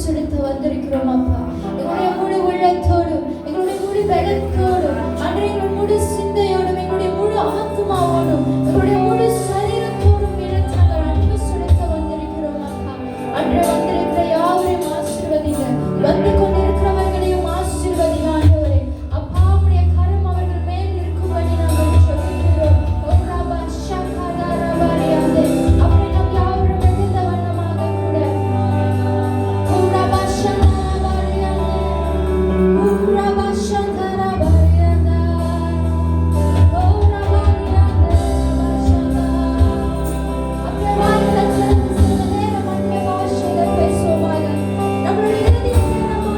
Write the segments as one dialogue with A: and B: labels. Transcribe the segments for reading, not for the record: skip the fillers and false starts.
A: செலுத்த வந்திருக்கிறோம் அப்பா. எங்களுடைய முழு உள்ளத்தோடும் எங்களுடைய முழு பலத்தோடும் அன்றைய எங்கள் முழு சிந்தையோடும் எங்களுடைய முழு ஆத்மாவோடும் எங்களுடைய முழு சரீரத்தோடும் இடத்தில் நாங்கள் அன்பு செலுத்த வந்திருக்கிறோம் அப்பா. அன்றைய வந்திருக்கிற யாவரையும் ஆசீர்வதிங்க, வந்து கொண்டிருக்கிறவர்களையும் ஆசீர்வதிங்க ஆண்டவரே. அப்பா உம்முடைய கரம் அவர்கள் மேல் இருக்கும்படி நாங்கள் ஜெபிக்கிறோம். ஓ ரபா ஷகதா ரபாரியாதே அப்படி நாம் யாவரும் எழுந்த வண்ணமாக கூட ஓ ரபா ஷகதா ரபாரியாதே ஓ ரபா ஷகதா ரபாரியாதே ஓ ரபாரியாதே ரபா ஷகதா அப்படியே வாய்களை திறந்து சில நேரம் அந்நிய பாஷையில் பேசுவோமாக. நம்மளுடைய இதயத்தை நாம்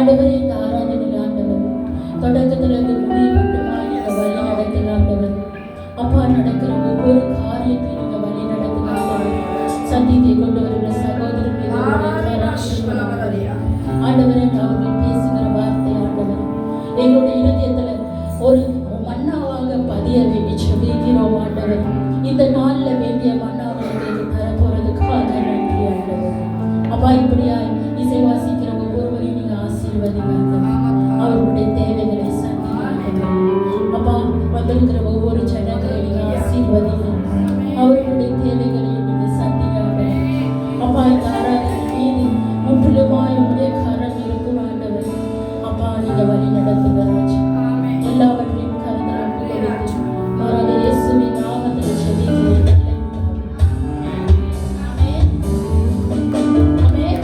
A: ஆண்டவரே இந்த ஆராதனையில் ஆண்டவர் தொடக்கத்திலிருந்து முடிவு மட்டுமா நீங்க வழி நடத்துங்க ஆண்டவர். அப்பா நடக்கிற ஒவ்வொரு காரியத்தையும் நீங்க வழி நடத்துங்க ஆண்டவர். சந்தித்தை கொண்டு வருகிற சகோதரர்கள் ஆண்டவரே அவர்கள் பேசுகிற வார்த்தை ஆண்டவர் எங்களுடைய இருதயத்துல ஒரு மன்னாவாக பதிய வேண்டி செபிக்கிறோம் ஆண்டவர். இந்த நாள்ல வேண்டிய மன்னாவை தர போறதுக்காக நன்றி ஆண்டவர். அப்பா இப்படியாய் இசை வாசிக்கிற ஒவ்வொருவரையும் நீங்க ஆசீர்வதிங்க அவர்களுடைய தேவைகளை சந்திங்க. அப்பா வந்திருக்கிற ஒவ்வொரு ஜனங்களை நீங்க ஆசீர்வதிங்க அவர்களுடைய தேவைகளையும் நீங்க சந்திங்க. அப்பா இந்த ஆராதனை மீது முற்றிலுமாய் உடைய கரம் இருக்கும் ஆண்டவர். அப்பா நீங்க வழி நடத்துங்க ராஜா. எல்லாவற்றையும் கருத்தில் கொடுத்து மறந்த இயேசுவின் நாமத்தில் செபிக்கிறேன். ஆமென். ஆமென்.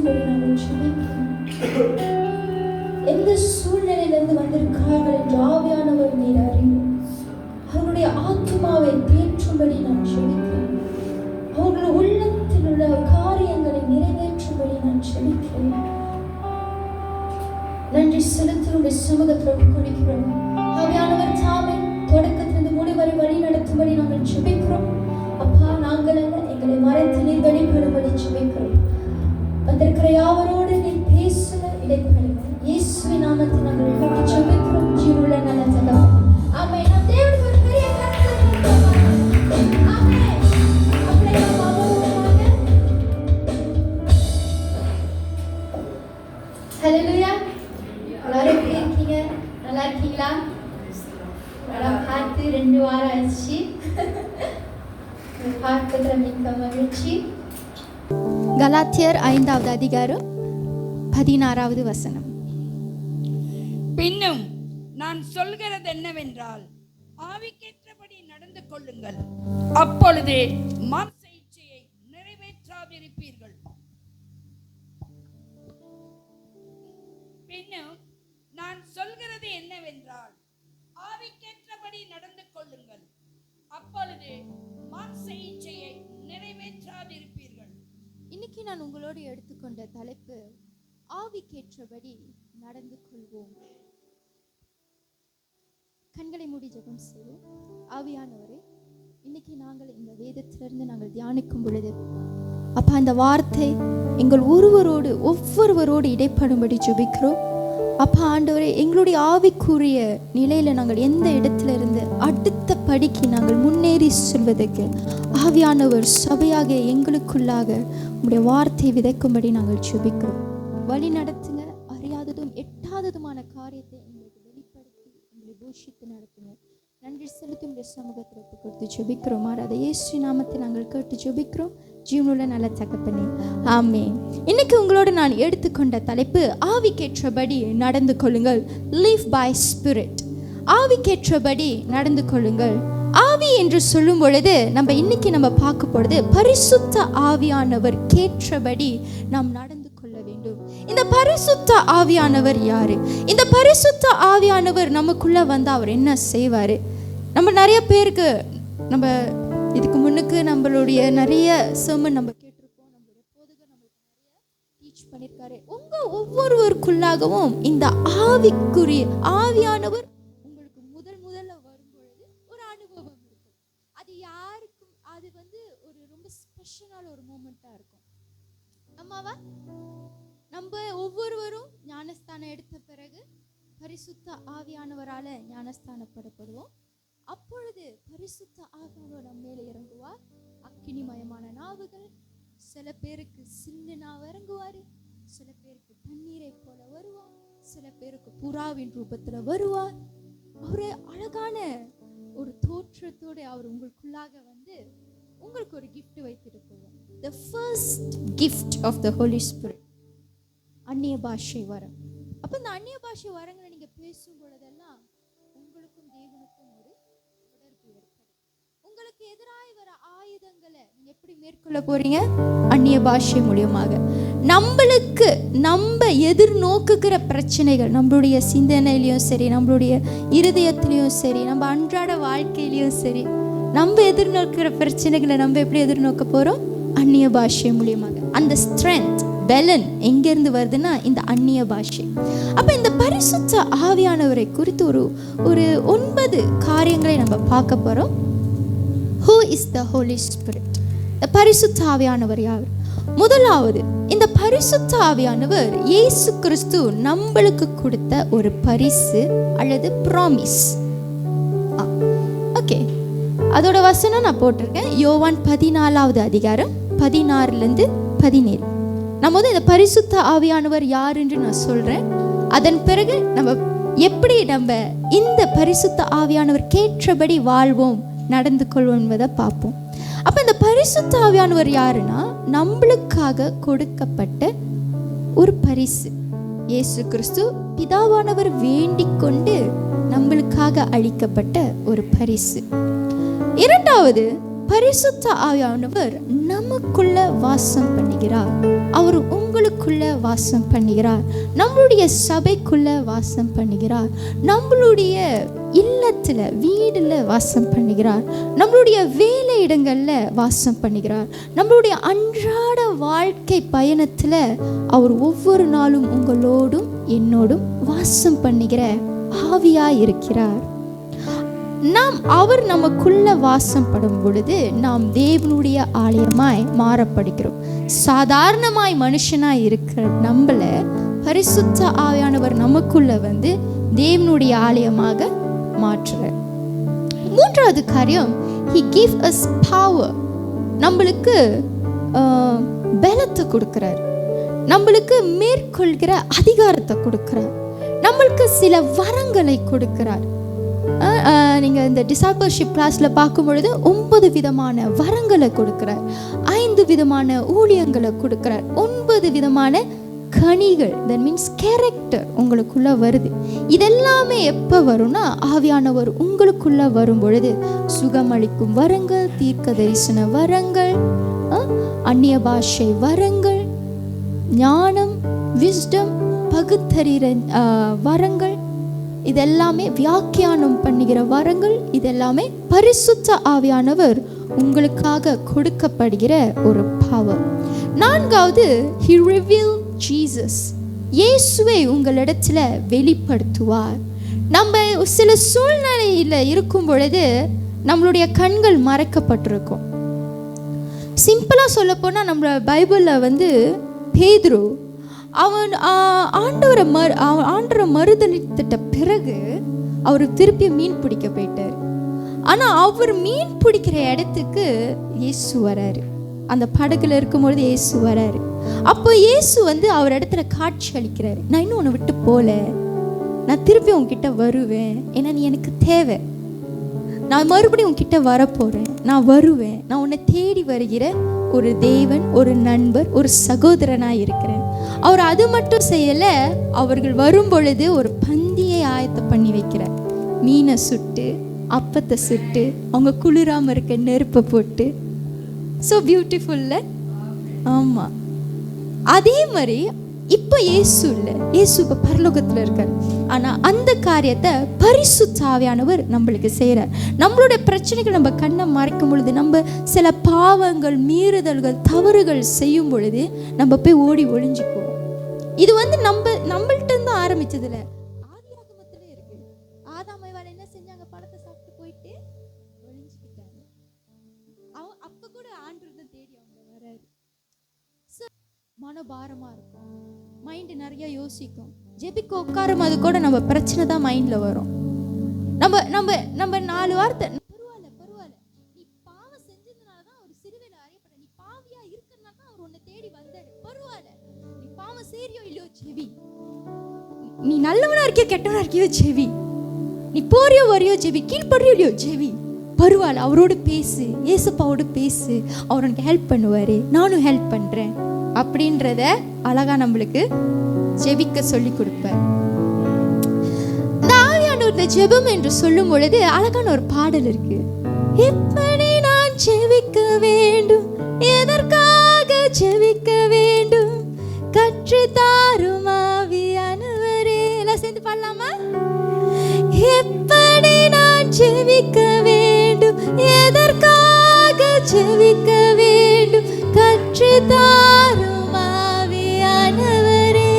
A: மாற்றும்படி நாங்கள் ஜெபிக்கிறோம். எந்த சூழ்நிலையிலிருந்து வந்திருக்கார்கள் என்று ஆவியானவர் நீர் அறிவோம். அவருடைய ஆத்மாவை தேற்றும்படி நான் ஜெபிக்கிறேன். அவர்கள் உள்ளத்தில் உள்ள காரியங்களை நிறைவேற்றும்படி நான் ஜெபிக்கிறேன். நன்றி செலுத்துடைய சமூகத்தில் கொடுக்கிறோம். ஆவியானவர் தாமே தொடக்கத்திலிருந்து முடிவரை வழி நடத்தும்படி நாங்கள் ஜெபிக்கிறோம். அப்பா, நாங்கள் எங்களை மறைத்து நீர் வெளிப்படும்படி ஜெபிக்கிறோம். வந்திருக்கிற யாவரோடு நீர் பேசுக, இடைப்படுங்க. இயேசுவின் நாமத்தில் நாங்கள் கேட்டு ஜெபிக்கிறோம். ஜீவனுள்ள நல்ல தகப்பனே, ஆமென். நாம் தேவனுக்கு ஒரு பெரிய கரத்தை கொடுப்போம். ஆமென். அப்படியே பாவமாக ஹல்லேலூயா. எல்லாரும் எப்படி இருக்கீங்க? நல்லா இருக்கீங்களா? நல்லா பார்த்து 2 வாரம் ஆச்சு. பார்க்கறதுல மிக்க மகிழ்ச்சி.
B: கலாத்தியர் 5வது அதிகாரம் 16வது வசனம்.
C: பின்னும் நான் சொல்கிறது என்னவென்றால், ஆவிக்கேற்றபடி நடந்து கொள்ளுங்கள், அப்பொழுது மாம்ச இச்சையை நிறைவேற்றாதிருப்பீர்கள். பின்னும் நான் சொல்கிறது என்னவென்றால், ஆவிக்கேற்றபடி நடந்து கொள்ளுங்கள், அப்பொழுது மாம்ச இச்சையை நிறைவேற்றாதிருப்பீர்கள்.
B: இன்னைக்கு நான் உங்களோடு எடுத்துக்கொண்ட தலைப்பு, ஆவிக்கேற்றபடி நடந்து கொள்வோம். கண்களை மூடி ஜெபம் செய்வோம். ஆவியானவரே, இன்னைக்கு நாங்கள் இந்த வேதத்திலிருந்து நாங்கள் தியானிக்கும் பொழுது அப்பா, அந்த வார்த்தை எங்கள் ஒவ்வொருவரோடு இடைப்படும்படி ஜெபிக்கிறோம். அப்பா ஆண்டவரே, எங்களுடைய ஆவிக்குரிய நிலையில நாங்கள் எந்த இடத்துல இருந்து அடுத்த படிக்கு நாங்கள் முன்னேறி செல்வதற்கு ஆவியானவர் சபையாக எங்களுக்குள்ளாக உங்களுடைய வார்த்தை விதைக்கும்படி நாங்கள் ஜெபிக்கிறோம். வழி நடத்துங்க. அறியாததும் எட்டாததுமான காரியத்தை எங்களுக்கு வெளிப்படுத்தி எங்களை போஷித்து நடத்துங்க. நன்றி செலுத்தும் சமூகத்தில் ஒப்பு கொடுத்து ஜெபிக்கிறோம். அதை இயேசு நாமத்தை நாங்கள் கேட்டு ஜெபிக்கிறோம். ஜீவனுள்ள நல்ல தகப்பனே, ஆமென். இன்னைக்கு உங்களோடு நான் எடுத்துக்கொண்ட தலைப்பு, ஆவிக்கேற்றபடி நடந்து கொள்ளுங்கள். Live by spirit. ஆவிக்கேற்றபடி நடந்து கொள்ளுங்கள். ஆவி என்று சொல்லும் பொழுது இன்னைக்கு நம்ம பார்க்க போறது, பரிசுத்த ஆவியானவர் கேற்றபடி நாம் நடந்து கொள்ள வேண்டும். இந்த பரிசுத்த ஆவியானவர் யாரு? இந்த பரிசுத்த ஆவியானவர் நமக்குள்ள வந்து அவர் என்ன செய்வாரு? நம்ம நிறைய பேருக்கு இதுக்கு முன்னுக்கு நம்மளுடைய நிறைய சர்மன் கேட்டிருப்போம். நம்மளுடைய போதகர் நம்மளுக்கு நிறைய டீச் பண்ணியிருக்காரு. ஒவ்வொருவருக்குள்ளாகவும் இந்த ஆவியானவர் உங்களுக்கு முதல்ல வரும்பொழுது ஒரு அனுபவம் இருக்கும். அது யாருக்கும் அது ஒரு ரொம்ப ஸ்பெஷலான ஒரு மூமெண்டா இருக்கும். அம்மாவா, நம்ம ஒவ்வொருவரும் ஞானஸ்தானம் எடுத்த பிறகு பரிசுத்த ஆவியானவரால ஞானஸ்தானப்படப்படுவோம். அப்பொழுது பரிசுத்த ஆவியானவர் நம்ம மேலே இறங்குவார். அக்கினிமயமான நாவுகள், சில பேருக்கு சின்ன நாவு இறங்குவார், சில பேருக்கு தண்ணீரை போல வருவார், சில பேருக்கு புறாவின் ரூபத்துல வருவார். அவரு அழகான ஒரு தோற்றத்தோடு அவர் உங்களுக்குள்ளாக உங்களுக்கு ஒரு gift வைத்துட்டு போவார். The first gift of the Holy Spirit, அந்நிய பாஷை வரம். அப்ப இந்த அந்நிய பாஷை வரங்களை நீங்க பேசும் பொழுதெல்லாம் உங்களுக்கும் தேவனுக்கும் ஒரு தொடர்பு ஏற்படும். உங்களுக்கு எதிராக வர ஆயுதங்களை நீங்க எப்படி மேற்கொள்ள போறீங்க? அந்நிய பாஷை மூலியமாக. நம்ம எதிர்நோக்குகிற பிரச்சனைகள், நம்மளுடைய சிந்தனையிலையும் சரி, நம்மளுடைய இருதயத்திலையும் சரி, நம்ம அன்றாட வாழ்க்கையிலையும் சரி, நம்ம எதிர்நோக்கிற பிரச்சனைகளை நம்ம எப்படி எதிர்நோக்க போறோம்? அந்நிய பாஷை மூலியமாக. அந்த ஸ்ட்ரென்த், பெலன் எங்கிருந்து வருதுன்னா இந்த அந்நிய பாஷை. அப்ப இந்த பரிசுத்த ஆவியானவரை குறித்து ஒரு 9 காரியங்களை நம்ம பார்க்க போறோம். Who is the Holy Spirit? இந்த பரிசுத்த ஆவியானவர் யார்? முதலாவது, இந்த பரிசுத்த ஆவியானவர் இயேசு கிறிஸ்து நம்மளுக்கு கொடுத்த ஒரு பரிசு அல்லது ப்ராமிஸ். ஓகே, அதோட வசனம் நான் போட்டிருக்கேன். யோவான் 14வது அதிகாரம் 16 17. நம்ம இந்த பரிசுத்த ஆவியானவர் யார் என்று நான் சொல்றேன். அதன் பிறகு எப்படி இந்த பரிசுத்த ஆவியானவர் கேற்றபடி வாழ்வோம், நடந்து கொள்வோம் என்பதை பார்ப்போம். அப்ப இந்த பரிசுத்த ஆவியானவர் யாருன்னா, நம்மளுக்காக கொடுக்கப்பட்ட ஒரு பரிசு. இயேசு கிறிஸ்து பிதாவானவர் வேண்டிக் கொண்டு நம்மளுக்காக அளிக்கப்பட்ட ஒரு பரிசு. இரண்டாவது, பரிசுத்த ஆவியானவர் நமக்குள்ள வாசம் பண்ணுகிறார். அவர் உங்களுக்குள்ள வாசம் பண்ணுகிறார். நம்மளுடைய சபைக்குள்ள வாசம் பண்ணுகிறார். நம்மளுடைய இல்லத்துல வீடுல வாசம் பண்ணுகிறார். நம்மளுடைய வேலை இடங்கள்ல வாசம் பண்ணுகிறார். நம்மளுடைய அன்றாட வாழ்க்கை பயணத்துல அவர் ஒவ்வொரு நாளும் உங்களோடும் என்னோடும் வாசம் பண்ணுகிற ஆவியாய் இருக்கிறார். அவர் நமக்குள்ள வாசம் படும் பொழுது நாம் தேவனுடைய ஆலயமாய் மாறப்படுகிறோம். சாதாரணமாய் மனுஷனாய் இருக்கிற நம்மள பரிசுத்த ஆவியானவர் நமக்குள்ள வந்து தேவனுடைய ஆலயமாக மாற்றுறார். மூன்றாவது காரியம், he gives us power. நம்மளுக்கு பலத்தை கொடுக்கிறார். நம்மளுக்கு மேற்கொள்கிற அதிகாரத்தை கொடுக்கிறார். நம்மளுக்கு சில வரங்களை கொடுக்கிறார். நீங்கள் இந்த டிசைபிள்ஷிப் கிளாஸில் பார்க்கும் பொழுது 9 விதமான வரங்களை கொடுக்கிறார். 5 விதமான ஊழியங்களை கொடுக்கிறார். 9 விதமான கனிகள், தட் மீன்ஸ் கேரக்டர் உங்களுக்குள்ள வருது. இதெல்லாமே எப்போ வரும்னா ஆவியானவர் உங்களுக்குள்ள வரும் பொழுது சுகமளிக்கும் வரங்கள், தீர்க்க தரிசன வரங்கள், அந்நிய பாஷை வரங்கள், ஞானம், விஸ்டம், பகுத்தறிகிற வரங்கள், இதெல்லாமே வியாக்கியானம் பண்ணுகிற வரங்கள், இதெல்லாமே பரிசுத்த ஆவியானவர் உங்களுக்காக கொடுக்கப்படுகிற ஒரு பவர். நான்காவது, he revealed Jesus. இயேசுவை உங்களிடத்துல வெளிப்படுத்துவார். நம்ம சில சூழ்நிலையில் இருக்கும் பொழுது நம்மளுடைய கண்கள் மறைக்கப்பட்டிருக்கும். சிம்பிளா சொல்ல போனா நம்ம பைபிள்ல வந்து பேதுரு அவன் ஆண்டவரை மறுதளித்திட்ட பிறகு அவர் திருப்பி மீன் பிடிக்க போயிட்டார். ஆனா அவர் மீன் பிடிக்கிற இடத்துக்கு இயேசு வராரு. அந்த படகுல இருக்கும்பொழுது இயேசு வராரு. அப்போ இயேசு வந்து அவர் இடத்துல காட்சி அளிக்கிறாரு. நான் இன்னும் உன்னை விட்டு போல, நான் திருப்பி உன்கிட்ட வருவேன், ஏன்னா நீ எனக்கு தேவை, நான் மறுபடியும் உன்கிட்ட வரப்போறேன், நான் வருவேன், நான் உன்னை தேடி வருகிற ஒரு தேவன், ஒரு நண்பர், ஒரு சகோதரனாய் இருக்கிறேன். அவர் அது மட்டும் செய்யல, அவர்கள் வரும் பொழுது ஒரு பந்தியை ஆயத்தம் பண்ணி வைக்கிறார். மீனை சுட்டு, அப்பத்தை சுட்டு, அவங்க குளிராம இருக்க நெருப்பை போட்டு, ஸோ பியூட்டிஃபுல்ல. ஆமா, அதே மாதிரி இப்ப இயேசு இல்லை, இயேசு இப்ப பரலோகத்துல இருக்கார். ஆனா அந்த காரியத்தை பரிசுத்த ஆவியானவர் நம்மளுக்கு செய்யறார். நம்மளுடைய பிரச்சனைகள் நம்ம கண்ணை மறைக்கும் பொழுது, நம்ம சில பாவங்கள், மீறுதல்கள், தவறுகள் செய்யும் பொழுது நம்ம போய் ஓடி ஒளிஞ்சுக்குவோம். இது வந்து நம்மள்ட்ட இருந்து ஆரம்பிச்சது இல்ல, ஆதியாகமத்திலே இருக்கு. ஆதாம் ஏவாள் என்ன செஞ்சாங்க? பழத்தை சாப்பிட்டு போயிட்டு ஒளிஞ்சுக்கிட்டாங்க. அப்ப கூட ஆண்டவரை தேடி அவங்க வராரு. மனபாரமா இருக்கும், மைண்ட் நிறைய யோசிக்கும். ஜெபிக்க உட்காரும் அது கூட நம்ம பிரச்சனை தான் மைண்ட்ல வரும். நம்ம 4 வார்த்தை, பரவாயில்ல, நீ பாவம் செஞ்சதுனால தான் அவர் சிலுவையில அறையப்பட்ட, நீ பாவியா இருக்கிறதுனால தான் அவர் உன்னை தேடி வந்தாரு, பரவாயில்ல, நீ பாவம் செய்றியோ இல்லையோ செவி, நீ நல்லவனா இருக்கியோ கெட்டவனா இருக்கியோ செவி, நீ போறியோ வரையோ செவி, கீழ்படுறியோ இல்லையோ செவி, பரவாயில்ல, அவரோடு பேசு, ஏசப்பாவோடு பேசு, அவர் உனக்கு ஹெல்ப் பண்ணுவாரு, நானும் ஹெல்ப் பண்றேன் அப்படின்றத அழகா நம்மளுக்கு ஜெபிக்க சொல்லி கொடுப்பார். இந்த ஆவியானவருடைய ஜெபம் என்று சொல்லும் பொழுது அழகான ஒரு பாடல் இருக்கு. எப்படி நான் ஜெபிக்க வேண்டும், எதற்காக ஜெபிக்க வேண்டும், கற்று தாரும் ஆவியானவரே. எல்லாம் சேர்ந்து பாடலாமா? எப்படி நான் ஜெபிக்க வேண்டும், எதற்காக ஜெபிக்க வேண்டும், கற்று தாரும் ஆவியானவரே.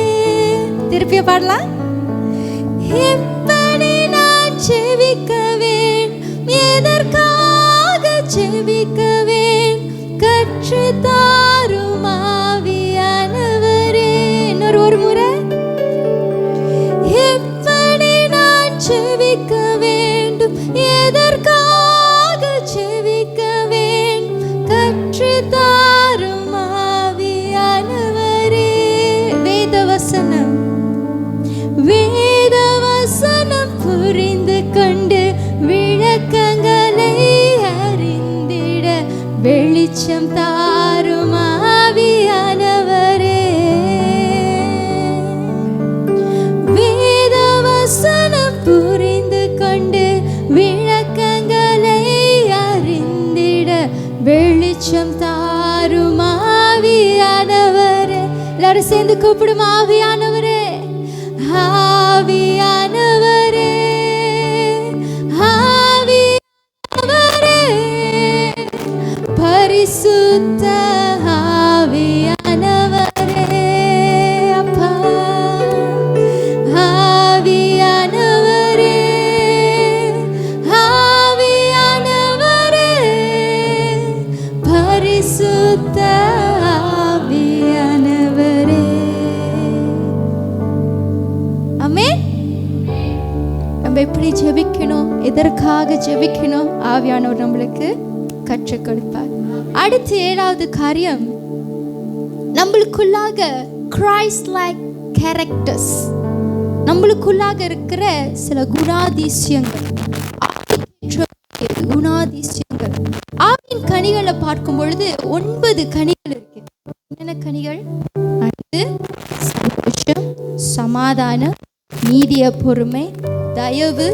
B: திருப்பிய பாடலாம். எப்படி நான் ஜெபிக்க வேண்டும், எதற்காக ஜெபிக்க வேண்டும், கற்று தாரும் ஆவியானவரே. ஒரு முறை, எப்படி நான் ஜெபிக்க வேண்டும், எதற்காக ஜெபிக்க வேண்டும், கற்று தாரும் ஆவியானவரே. வேதவசனம் புரிந்து கொண்டு விளக்கங்களை அறிந்திட வெளிச்சம் தாரும் எல்லாரும் சேர்ந்து கூப்பிடும். ஆவியானவரே, ஆவியானவரே, ஆவியானவரே, பரிசுத்த ஆவியானவரே, அப்பா ஆவியானவரே, ஆவியானவரே, பரிசுத்த ஆவியானவரே. ஆமென். நம்ம எப்படி ஜெபிக்கணும், எதற்காக ஜெபிக்கணும், ஆவியானவர் நம்மளுக்கு கற்றுக் கொடுப்பார். அடுத்து 7வது காரியம், நம்மளுக்குள்ளாக கிரைஸ்ட் லைக் கேரக்டர்ஸ், நம்மளுக்குள்ளாக இருக்கிற சில குணாதிசயங்கள், குணாதிசயங்கள். ஆவியின் கனிகளை பார்க்கும் பொழுது 9 கனிகள் இருக்கு. என்னென்ன கனிகள்? அன்பு, சந்தோஷம், சமாதானம், நீதிய பொறுமை, தயவு,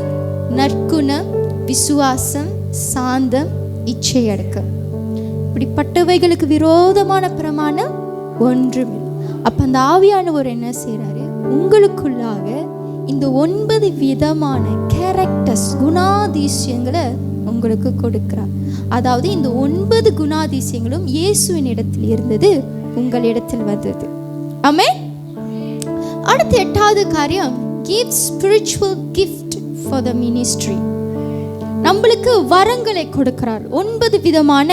B: நற்குணம், விசுவாசம், சாந்தம், இச்சையடக்கம். இப்படிப்பட்டவைகளுக்கு விரோதமான பிரமாணம் ஒன்றுமில்லை. அப்ப அந்த ஆவியானவர் என்ன செய்யறாரு? உங்களுக்குள்ளாக இந்த 9 விதமான கேரக்டர்ஸ், குணாதிசயங்களை உங்களுக்கு கொடுக்கிறார். அதாவது இந்த 9 குணாதிசயங்களும் இயேசுவின் இடத்தில் இருந்தது, உங்களிடத்தில் வந்தது. ஆமென். அடுத்த 8வது காரியம், give spiritual gift for the ministry. நம்மளுக்கு வரங்களை கொடுக்கிறார். 9 விதமான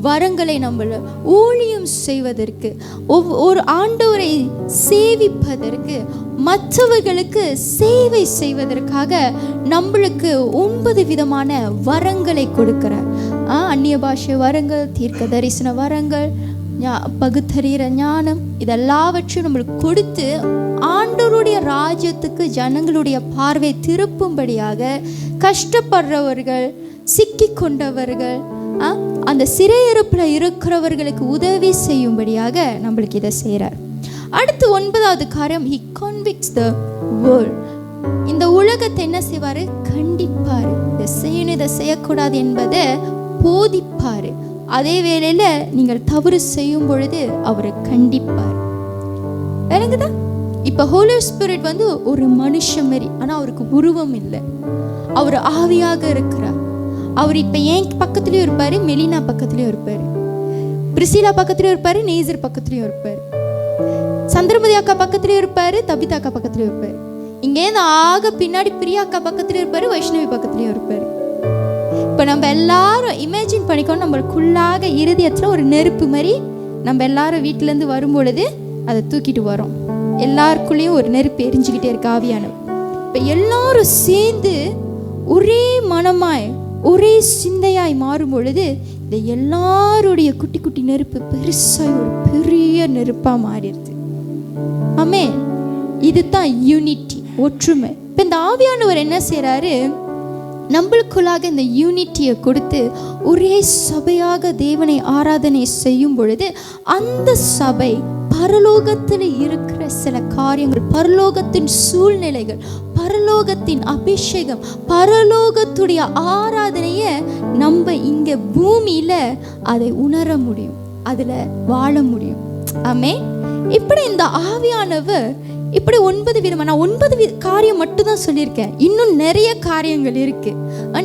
B: வரங்களை நம்மள ஊழியம் செய்வதற்கு, ஒரு ஆண்டவரை சேவிப்பதற்கு, மற்றவர்களுக்கு சேவை செய்வதற்காக நம்மளுக்கு 9 விதமான வரங்களை கொடுக்கிறார். அந்நிய பாஷை வரங்கள், தீர்க்க தரிசன வரங்கள், பகுத்தறிகிற ஞானம், இதெல்லாவற்றையும் நம்மளுக்கு கொடுத்து ஆண்டவருடைய ராஜ்யத்துக்கு ஜனங்களுடைய பார்வை திருப்பும்படியாக, கஷ்டப்படுறவர்கள், சிக்கி கொண்டவர்கள், அந்த சிறையிருப்பில் இருக்கிறவர்களுக்கு உதவி செய்யும்படியாக நம்மளுக்கு இதை செய்கிறார். அடுத்து 9வது காரியம், he convicts the world. இந்த உலகத்தை என்ன செய்வாரு? கண்டிப்பாரு. இதை செய்யணும், இதை செய்யக்கூடாது என்பதை போதிப்பாரு. அதே வேளையில நீங்கள் தவறு செய்யும் பொழுது அவரை கண்டிப்பார். விளங்குதா? இப்ப ஹோலி ஸ்பிரிட் வந்து ஒரு மனுஷன் மாதிரி, ஆனா அவருக்கு உருவம் இல்லை, அவர் ஆவியாக இருக்கிறார். அவர் இப்ப என் பக்கத்துலயும் இருப்பாரு, மெலினா பக்கத்துலயும் இருப்பாரு, பிரிசிலா பக்கத்துலயும் இருப்பாரு, நேசர் பக்கத்துலயும் இருப்பாரு, சந்திரமதி அக்கா பக்கத்துலயும் இருப்பாரு, தபிதா அக்கா பக்கத்துலயும் இருப்பாரு. இங்கேருந்து ஆக பின்னாடி பிரியாக்கா பக்கத்துலயும் இருப்பாரு, வைஷ்ணவி பக்கத்துலயும் இருப்பாரு. இப்போ நம்ம எல்லாரும் இமேஜின் பண்ணிக்கணும், நம்மளுக்குள்ளாக இருதயத்தில் ஒரு நெருப்பு மாதிரி நம்ம எல்லாரும் வீட்டிலேருந்து வரும்பொழுது அதை தூக்கிட்டு வரோம். எல்லாருக்குள்ளேயும் ஒரு நெருப்பு எரிஞ்சுக்கிட்டே இருக்கு, ஆவியானவர். இப்போ எல்லாரும் சேர்ந்து ஒரே மனமாய் ஒரே சிந்தையாய் மாறும் பொழுது இந்த எல்லாருடைய குட்டி குட்டி நெருப்பு பெருசாய் ஒரு பெரிய நெருப்பாக மாறிடுது. ஆமே, இதுதான் யூனிட்டி, ஒற்றுமை. இப்போ இந்த ஆவியானவர் என்ன செய்கிறாரு? நம்மளுக்குள்ளாக இந்த யூனிட்டியை கொடுத்து ஒரே சபையாக தேவனை ஆராதனை செய்யும் பொழுது அந்த சபை பரலோகத்தில் இருக்கிற சில காரியங்கள், பரலோகத்தின் சூழ்நிலைகள், பரலோகத்தின் அபிஷேகம், பரலோகத்துடைய ஆராதனையை நம்ம இங்கே பூமியில் அதை உணர முடியும், அதில் வாழ முடியும். ஆமே. இப்படி இந்த ஆவியானவர் இப்படி 9 விதமாக, நான் 9 காரியம் மட்டும் தான் சொல்லியிருக்கேன், இன்னும் நிறைய காரியங்கள் இருக்கு.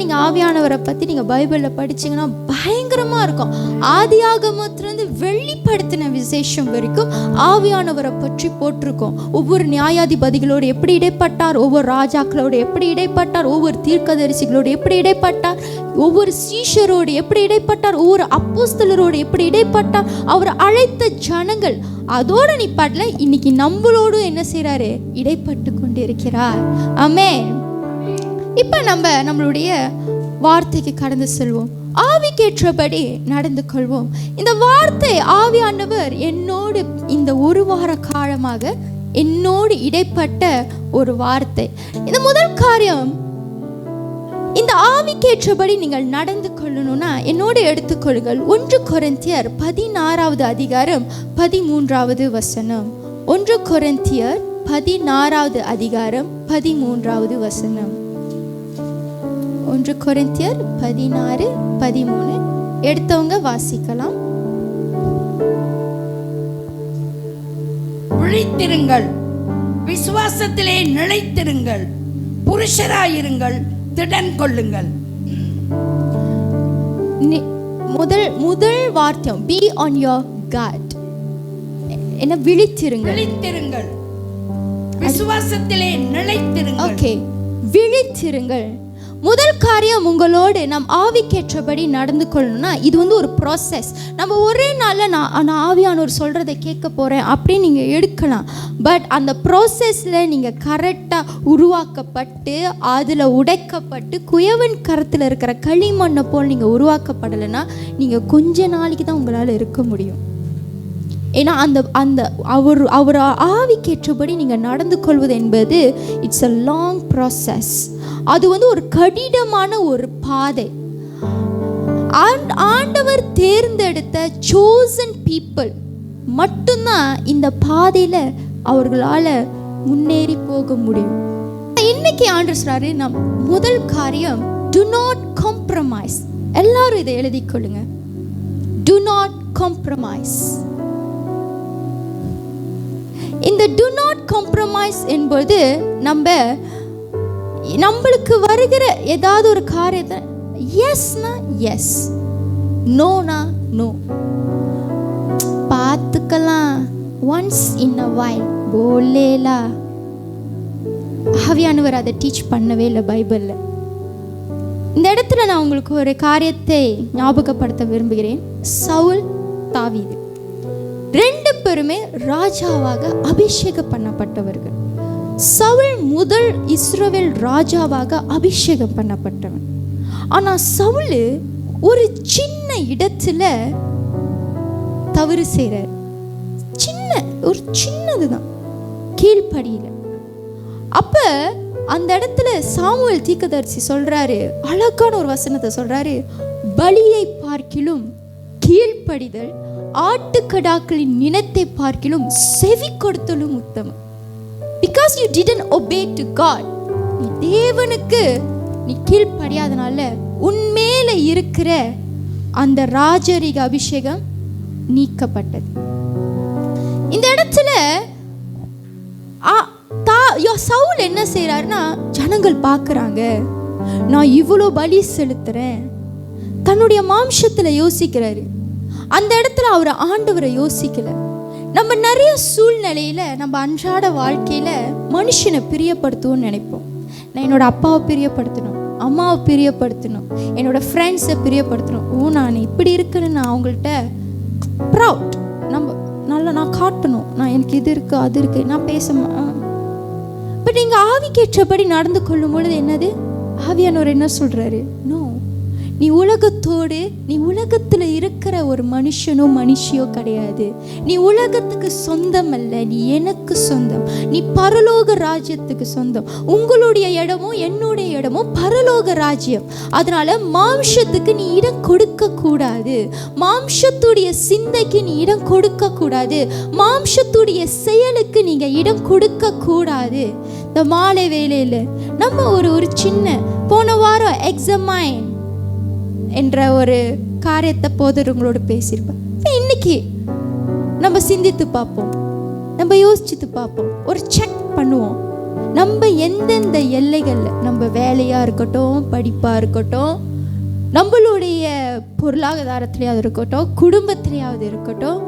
B: நீங்கள் ஆவியானவரை பற்றி நீங்கள் பைபிளில் படிச்சிங்கன்னா பயங்கரமாக இருக்கும். ஆதியாகமத்திலிருந்து வெளிப்படுத்தின விசேஷம் வரைக்கும் ஆவியானவரை பற்றி போட்டிருக்கோம். ஒவ்வொரு நியாயாதிபதிகளோடு எப்படி இடைப்பட்டார், ஒவ்வொரு ராஜாக்களோடு எப்படி இடைப்பட்டார், ஒவ்வொரு தீர்க்கதரிசிகளோடு எப்படி இடைப்பட்டார், ஒவ்வொரு சீஷரோடு எப்படி இடைப்பட்டார், ஒவ்வொரு அப்போஸ்தலரோடு எப்படி இடைப்பட்டார், அவர் அழைத்த ஜனங்கள். அதோட நிப்பாட்டல, இன்னைக்கு நம்மளோடு என்ன செய்யறாரு? இடைப்பட்டு கொண்டு இருக்கிறார். ஆமென். இப்ப நம்மளுடைய வார்த்தைக்கு கடந்து செல்வோம். ஆவிக்கேற்றபடி நடந்து கொள்வோம். இந்த வார்த்தை ஆவியானவர் என்னோடு இந்த 1 வார காலமாக என்னோடு இடைப்பட்ட ஒரு வார்த்தை. இந்த முதல் காரியம், இந்த ஆவிக்கேற்றபடி நீங்கள் நடந்து கொள்ளணும்னா என்னோடு எடுத்துக்கொள்ளுங்கள். 1 கொரிந்தியர் 16வது அதிகாரம் 13வது வசனம். 1 கொரிந்தியர் 16வது அதிகாரம் 13வது வசனம். 1 கொரிந்தியர் 16:13. எடுத்தவங்க வாசிக்கலாம்.
C: விழித்திருங்கள், விசுவாசத்திலே நிலைத்திருங்கள், புருஷராயிருங்கள், திடன் கொள்ளுங்கள்.
B: முதல் வார்த்தை be on your guard. என்ன? விழித்திருங்கள்.
C: விழித்திருங்கள், விசுவாசத்திலே நிலைத்திருங்கள்.
B: ஓகே, விழித்திருங்கள். முதல் காரியம், உங்களோடு நம் ஆவிக்கேற்றபடி நடந்து கொள்ளணும்னா இது வந்து ஒரு ப்ராசஸ். நம்ம ஒரே நாளில் நான் ஆவியானவர் சொல்கிறத கேட்க போகிறேன் அப்படின்னு நீங்கள் எடுக்கலாம். பட் அந்த ப்ராசஸில் நீங்கள் கரெக்டாக உருவாக்கப்பட்டு அதில் உடைக்கப்பட்டு குயவன் கரத்தில் இருக்கிற களிமண்ணை போல் நீங்கள் உருவாக்கப்படலைன்னா நீங்கள் கொஞ்ச நாளைக்கு தான் உங்களால் இருக்க முடியும். ஏன்னா அந்த அவர் ஆவிக்கேற்றபடி நீங்கள் நடந்து கொள்வது என்பது இட்ஸ் அ லாங் ப்ராசஸ். அது வந்து ஒரு கடினமான ஒரு பாதை. ஆண்டவர் தேர்ந்தெடுத்த chosen people மட்டும்தான் இந்த பாதையில் அவர்களால் முன்னேறி போக முடியும். இன்னைக்கு ஆண்டவர் சொல்றாரு, நம் முதல் காரியம் do not compromise. எல்லாரும் இதை எழுதி கொள்ளுங்க. do not compromise. இந்த do not compromise என்பது நம்மளுக்கு வருகிற ஏதாவது ஒரு காரியத்தை எஸ்னா எஸ், நோனா நோ, பார்த்துக்கலாம், ஒன்ஸ் இன் அ வைல் போலேலா. ஆவியானவர் அதை டீச் பண்ணவே இல்லை பைபிளில். இந்த இடத்துல நான் உங்களுக்கு ஒரு காரியத்தை ஞாபகப்படுத்த விரும்புகிறேன். சவுல், தாவீது ரெண்டு பேருமே ராஜாவாக அபிஷேகம் பண்ணப்பட்டவர்கள். சவுல் முதல் இஸ்ரவேல் ராஜாவாக அபிஷேகம் பண்ணப்பட்டவன். ஆனா சவுல் ஒரு சின்ன இடத்துல தவறு செய்றார். சின்னதுதான், கீழ்ப்படியில. அப்ப அந்த இடத்துல சாமுவேல் தீர்க்கதரிசி சொல்றாரு, அழகான ஒரு வசனத்தை சொல்றாரு, பலியை பார்க்கிலும் கீழ்ப்படிதல் ஆட்டுக்கடாக்களின் நினத்தை பார்க்கிலும் செவி கொடுத்தலும் உத்தமம். Because you didn't obey to God, நீ தேவனுக்கு நீ கீழ்ப்படியாதனால உன்மேல இருக்கிற அந்த ராஜரீக அபிஷேகம் நீக்கப்பட்டது. இந்த இடத்துல சவுல் என்ன செய்யறாருன்னா, ஜனங்கள் பார்க்கறாங்க, நான் இவ்வளோ பலி செலுத்துறேன், தன்னுடைய மாம்சத்துல யோசிக்கிறாரு. அந்த இடத்துல அவர் ஆண்டவரை யோசிக்கல. நம்ம நிறைய சூழ்நிலையில நம்ம அன்றாட வாழ்க்கையில மனுஷனை பிரியப்படுத்துவோம்னு நினைப்போம். நான் என்னோட அப்பாவை பிரியப்படுத்தணும், அம்மாவை பிரியப்படுத்தணும், என்னோட ஃப்ரெண்ட்ஸை பிரியப்படுத்தணும். நான் இப்படி இருக்குன்னு நான் அவங்கள்ட்ட ப்ரவுட், நான் காட்டணும், நான் எனக்கு இது இருக்கு அது இருக்கு, நான் பேசணும். பட் நீங்கள் ஆவிக்கேற்றபடி நடந்து கொள்ளும் பொழுது என்னது, ஆவியானவர் என்ன சொல்றாரு, நோ, நீ உலகத்தோடு, நீ உலகத்தில் இருக்கிற ஒரு மனுஷனோ மனுஷியோ கிடையாது. நீ உலகத்துக்கு சொந்தம் அல்ல, நீ எனக்கு சொந்தம். நீ பரலோக ராஜ்யத்துக்கு சொந்தம். உங்களுடைய இடமோ என்னுடைய இடமோ பரலோக ராஜ்யம். அதனால மாம்சத்துக்கு நீ இடம் கொடுக்க கூடாது, மாம்சத்துடைய சிந்தைக்கு நீ இடம் கொடுக்க கூடாது, மாம்சத்துடைய செயலுக்கு நீங்க இடம் கொடுக்க கூடாது. இந்த மாலை வேளையில் நம்ம ஒரு சின்ன போன வாரம் எக்ஸாமைன் என்ற ஒரு காரியத்தை போதவங்களோடு பேசியிருப்போம். இன்னைக்கு நம்ம சிந்தித்து பார்ப்போம், நம்ம யோசிச்சுட்டு பார்ப்போம், ஒரு செக் பண்ணுவோம். நம்ம எந்தெந்த எல்லைகளில், நம்ம வேலையாக இருக்கட்டும், படிப்பாக இருக்கட்டும், நம்மளுடைய பொருளாதாரத்திலேயாவது இருக்கட்டும், குடும்பத்திலேயாவது இருக்கட்டும்,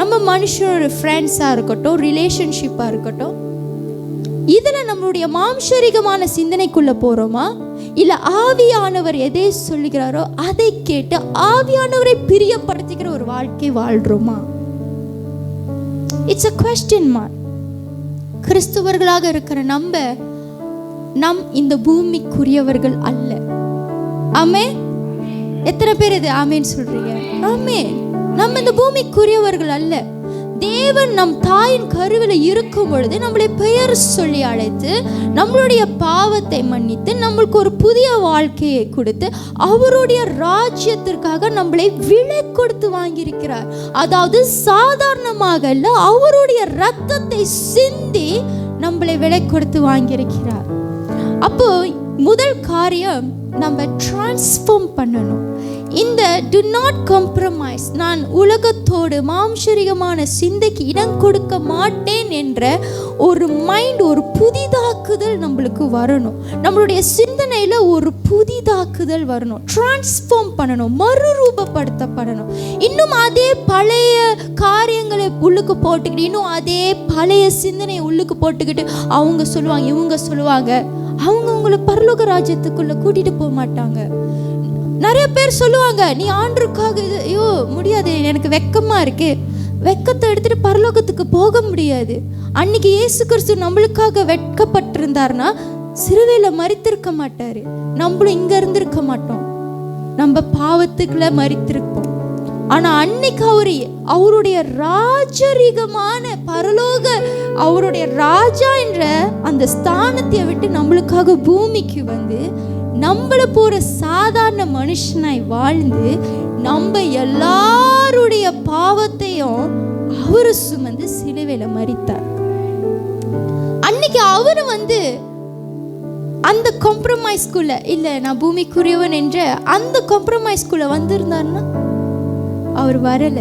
B: நம்ம மனுஷனோட ஃப்ரெண்ட்ஸாக இருக்கட்டும், ரிலேஷன்ஷிப்பாக இருக்கட்டும், இதில் நம்மளுடைய மாம்சரிகமான சிந்தனைக்குள்ள போகிறோமா, இல்லை ஆவியானவர் எதை சொல்லுகிறாரோ அதை கேட்டு ஆவியானவரை பிரியப்படுத்திக்கிற ஒரு வாழ்க்கை வாழ்றோமா? It's a question mark. கிறிஸ்துவர்களாக இருக்கிற நம் இந்த பூமிக்குரியவர்கள் அல்ல. ஆமென். எத்தனை பேர் இது ஆமென் சொல்றீங்க? ஆமென். நம்ம இந்த பூமிக்குரியவர்கள் அல்ல. தேவன் நம் தாயின் கருவில் இருக்கும் பொழுது நம்மளை பெயர் சொல்லி அழைத்து, நம்மளுடைய பாவத்தை மன்னித்து, நம்மளுக்கு ஒரு புதிய வாழ்க்கையை கொடுத்து, அவருடைய ராஜ்யத்திற்காக நம்மளை விலை கொடுத்து வாங்கியிருக்கிறார். அதாவது சாதாரணமாக அல்ல, அவருடைய ரத்தத்தை சிந்தி நம்மளை விலை கொடுத்து வாங்கியிருக்கிறார். அப்போ முதல் காரியம் நம்ம டிரான்ஸ்ஃபார்ம் பண்ணணும். இந்த டு நாட் காம்ப்ரமைஸ், நான் உலகத்தோடு மாம்சரிகமான சிந்தைக்கு இடம் கொடுக்க மாட்டேன் என்ற ஒரு மைண்ட், ஒரு புதிதாக்குதல் நம்மளுக்கு வரணும். நம்மளுடைய சிந்தனையில் ஒரு புதிதாக்குதல் வரணும், டிரான்ஸ்ஃபார்ம் பண்ணணும், மறுரூபப்படுத்தப்படணும். இன்னும் அதே பழைய காரியங்களை உள்ளுக்கு போட்டுக்கிட்டு, இன்னும் அதே பழைய சிந்தனையை உள்ளுக்கு போட்டுக்கிட்டு அவங்க சொல்லுவாங்க, இவங்க சொல்லுவாங்க, அவங்க உங்களை பரலோக ராஜ்யத்துக்குள்ள கூட்டிட்டு போக மாட்டாங்க. நிறைய பேர் சொல்லுவாங்க, நீ ஆண்டருக்காக இது, ஐயோ முடியாது, எனக்கு வெக்கமா இருக்கு, வெக்கத்தை எடுத்துட்டு பரலோகத்துக்கு போக முடியாது. அன்னைக்கு இயேசு கிறிஸ்து நம்மளுக்காக வெட்கப்பட்டிருந்தாருன்னா சிலுவையில மரித்திருக்க மாட்டாரு, நம்மளும் இங்க இருந்திருக்க மாட்டோம், நம்ம பாவத்துக்குள்ள மரித்திருப்போம். ஆனா அன்னைக்கு அவருடைய ராஜரிகமான பரலோக, அவருடைய ராஜா என்ற அந்த ஸ்தானத்தை விட்டு நம்மளுக்காக பூமிக்கு வந்து நம்மளை போற சாதாரண மனுஷனாய் வாழ்ந்து நம்ம எல்லாருடைய பாவத்தையும் அவரு சுமந்து சிலுவையில மரித்தார். அன்னைக்கு அவரு வந்து அந்த காம்ப்ரமைஸ்குள்ள இல்ல, நான் பூமிக்குரியவன் என்ற அந்த காம்ப்ரமைஸ்குள்ள வந்திருந்தாருன்னா அவர் வரல.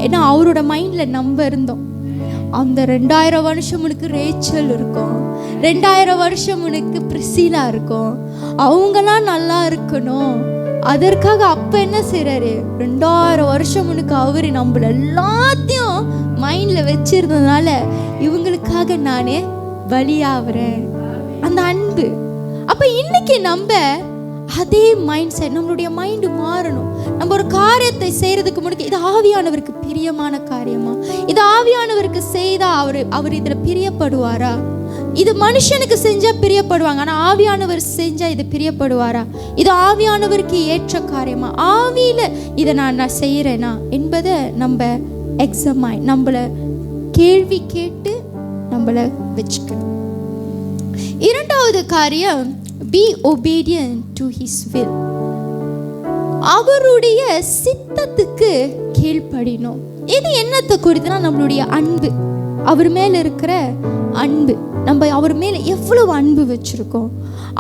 B: ஏன்னா அவரோட மைண்ட்ல நம்ம இருந்தோம். அந்த 2000 வருஷம் உனக்கு ரேச்சல் இருக்கும், 2000 வருஷம் உனக்கு பிரிசிலா இருக்கும், அவங்களாம் நல்லா இருக்கணும். அதற்காக அப்ப என்ன செய்யறாரு, 2000 வருஷம் உனக்கு அவரு நம்மள எல்லாத்தையும் மைண்ட்ல வச்சிருந்ததுனால இவங்களுக்காக நானே பலியாகிறேன். அந்த அன்பு. அப்ப இன்னைக்கு நம்ம அதே மைண்ட் செட், நம்மளுடைய மைண்டு மாறணும். நம்ம ஒரு காரியத்தை செய்யறதுக்கு முன்னாடி இது ஆவியானவருக்கு பிரியமான காரியமா, இது ஆவியானவருக்கு செய்தா அவர் இதுல பிரியப்படுவாரா, இது மனுஷனுக்கு செஞ்சா பிரியப்படுவாங்க, ஆனா ஆவியானவர் செஞ்சா இது பிரியப்படுவாரா, இது ஆவியானவருக்கு ஏற்ற காரியமா, ஆவியில இதை நான் செய்யறேனா என்பதை நம்ம எக்ஸாமைன், நம்மள கேள்வி கேட்டு நம்மள வச்சுக்கணும். இரண்டாவது காரியம், be obedient to his will. அவருடைய சித்தத்துக்கு கீழ்ப்படினோம். இது என்னத்தை குறித்துனா நம்மளுடைய அன்பு, அவர் மேல இருக்கிற அன்பு, நம்ம அவர் மேல எவ்வளவு அன்பு வச்சிருக்கோம்,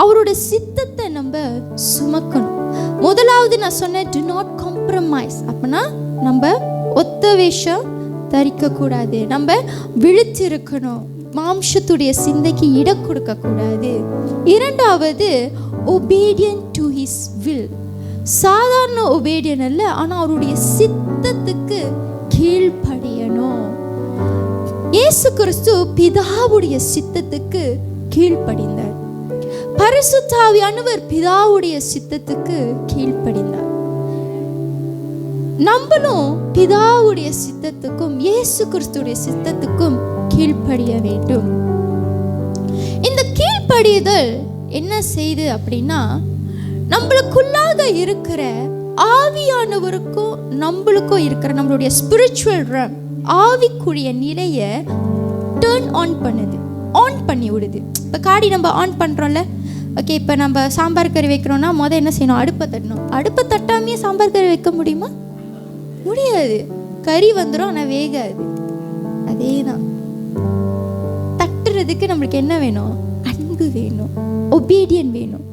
B: அவரோட சித்தத்தை நம்ம சுமக்கணும். முதலாவது நான் சொன்னேன், do not compromise. அப்படின்னா நம்ம ஒத்த வேஷம் தரிக்க கூடாது, நம்ம விழித்திருக்கணும், மாம்சத்துடைய சிந்தைக்கு இடம் கொடுக்க கூடாது. இரண்டாவது, obedient to his will. சாதாரண obedient அல்ல, ஆனா அவருடைய சித்தத்துக்கு கீழ்ப்படியணும். இயேசு கிறிஸ்து பிதாவுடைய சித்தத்துக்கு கீழ்ப்படிந்தார். பரிசுத்த ஆவியானவர் பிதாவுடைய சித்தத்துக்கு கீழ்ப்படிந்தார். நம்மளும் பிதாவுடைய சித்தத்துக்கும் இயேசு கிறிஸ்துடைய சித்தத்துக்கும் கீழ்ப்படிய வேண்டும். இந்த கீழ்ப்படிதல் என்ன செய்து அப்படின்னா, நம்மளுக்குள்ளாக இருக்கிற ஆவியானவருக்கும் நம்மளுக்கும் இருக்கிற நம்மளுடைய ஸ்பிரிச்சுவல் ரம், ஆவிக்குரிய நிலையை டர்ன் ஆன் பண்ணுது, ஆன் பண்ணி விடுது. இப்போ காடி நம்ம ஆன் பண்ணுறோம்ல, ஓகே, இப்போ நம்ம சாம்பார் கறி வைக்கிறோம்னா முதல் என்ன செய்யணும், அடுப்பை தட்டணும். அடுப்பை தட்டாமையே சாம்பார் கறி வைக்க முடியுமா? முடியாது. கறி வந்துடும், ஆனால் வேகாது. அதே தான், தட்டுறதுக்கு நம்மளுக்கு என்ன வேணும், அன்பு வேணும், ஒபீடியன் வேணும்,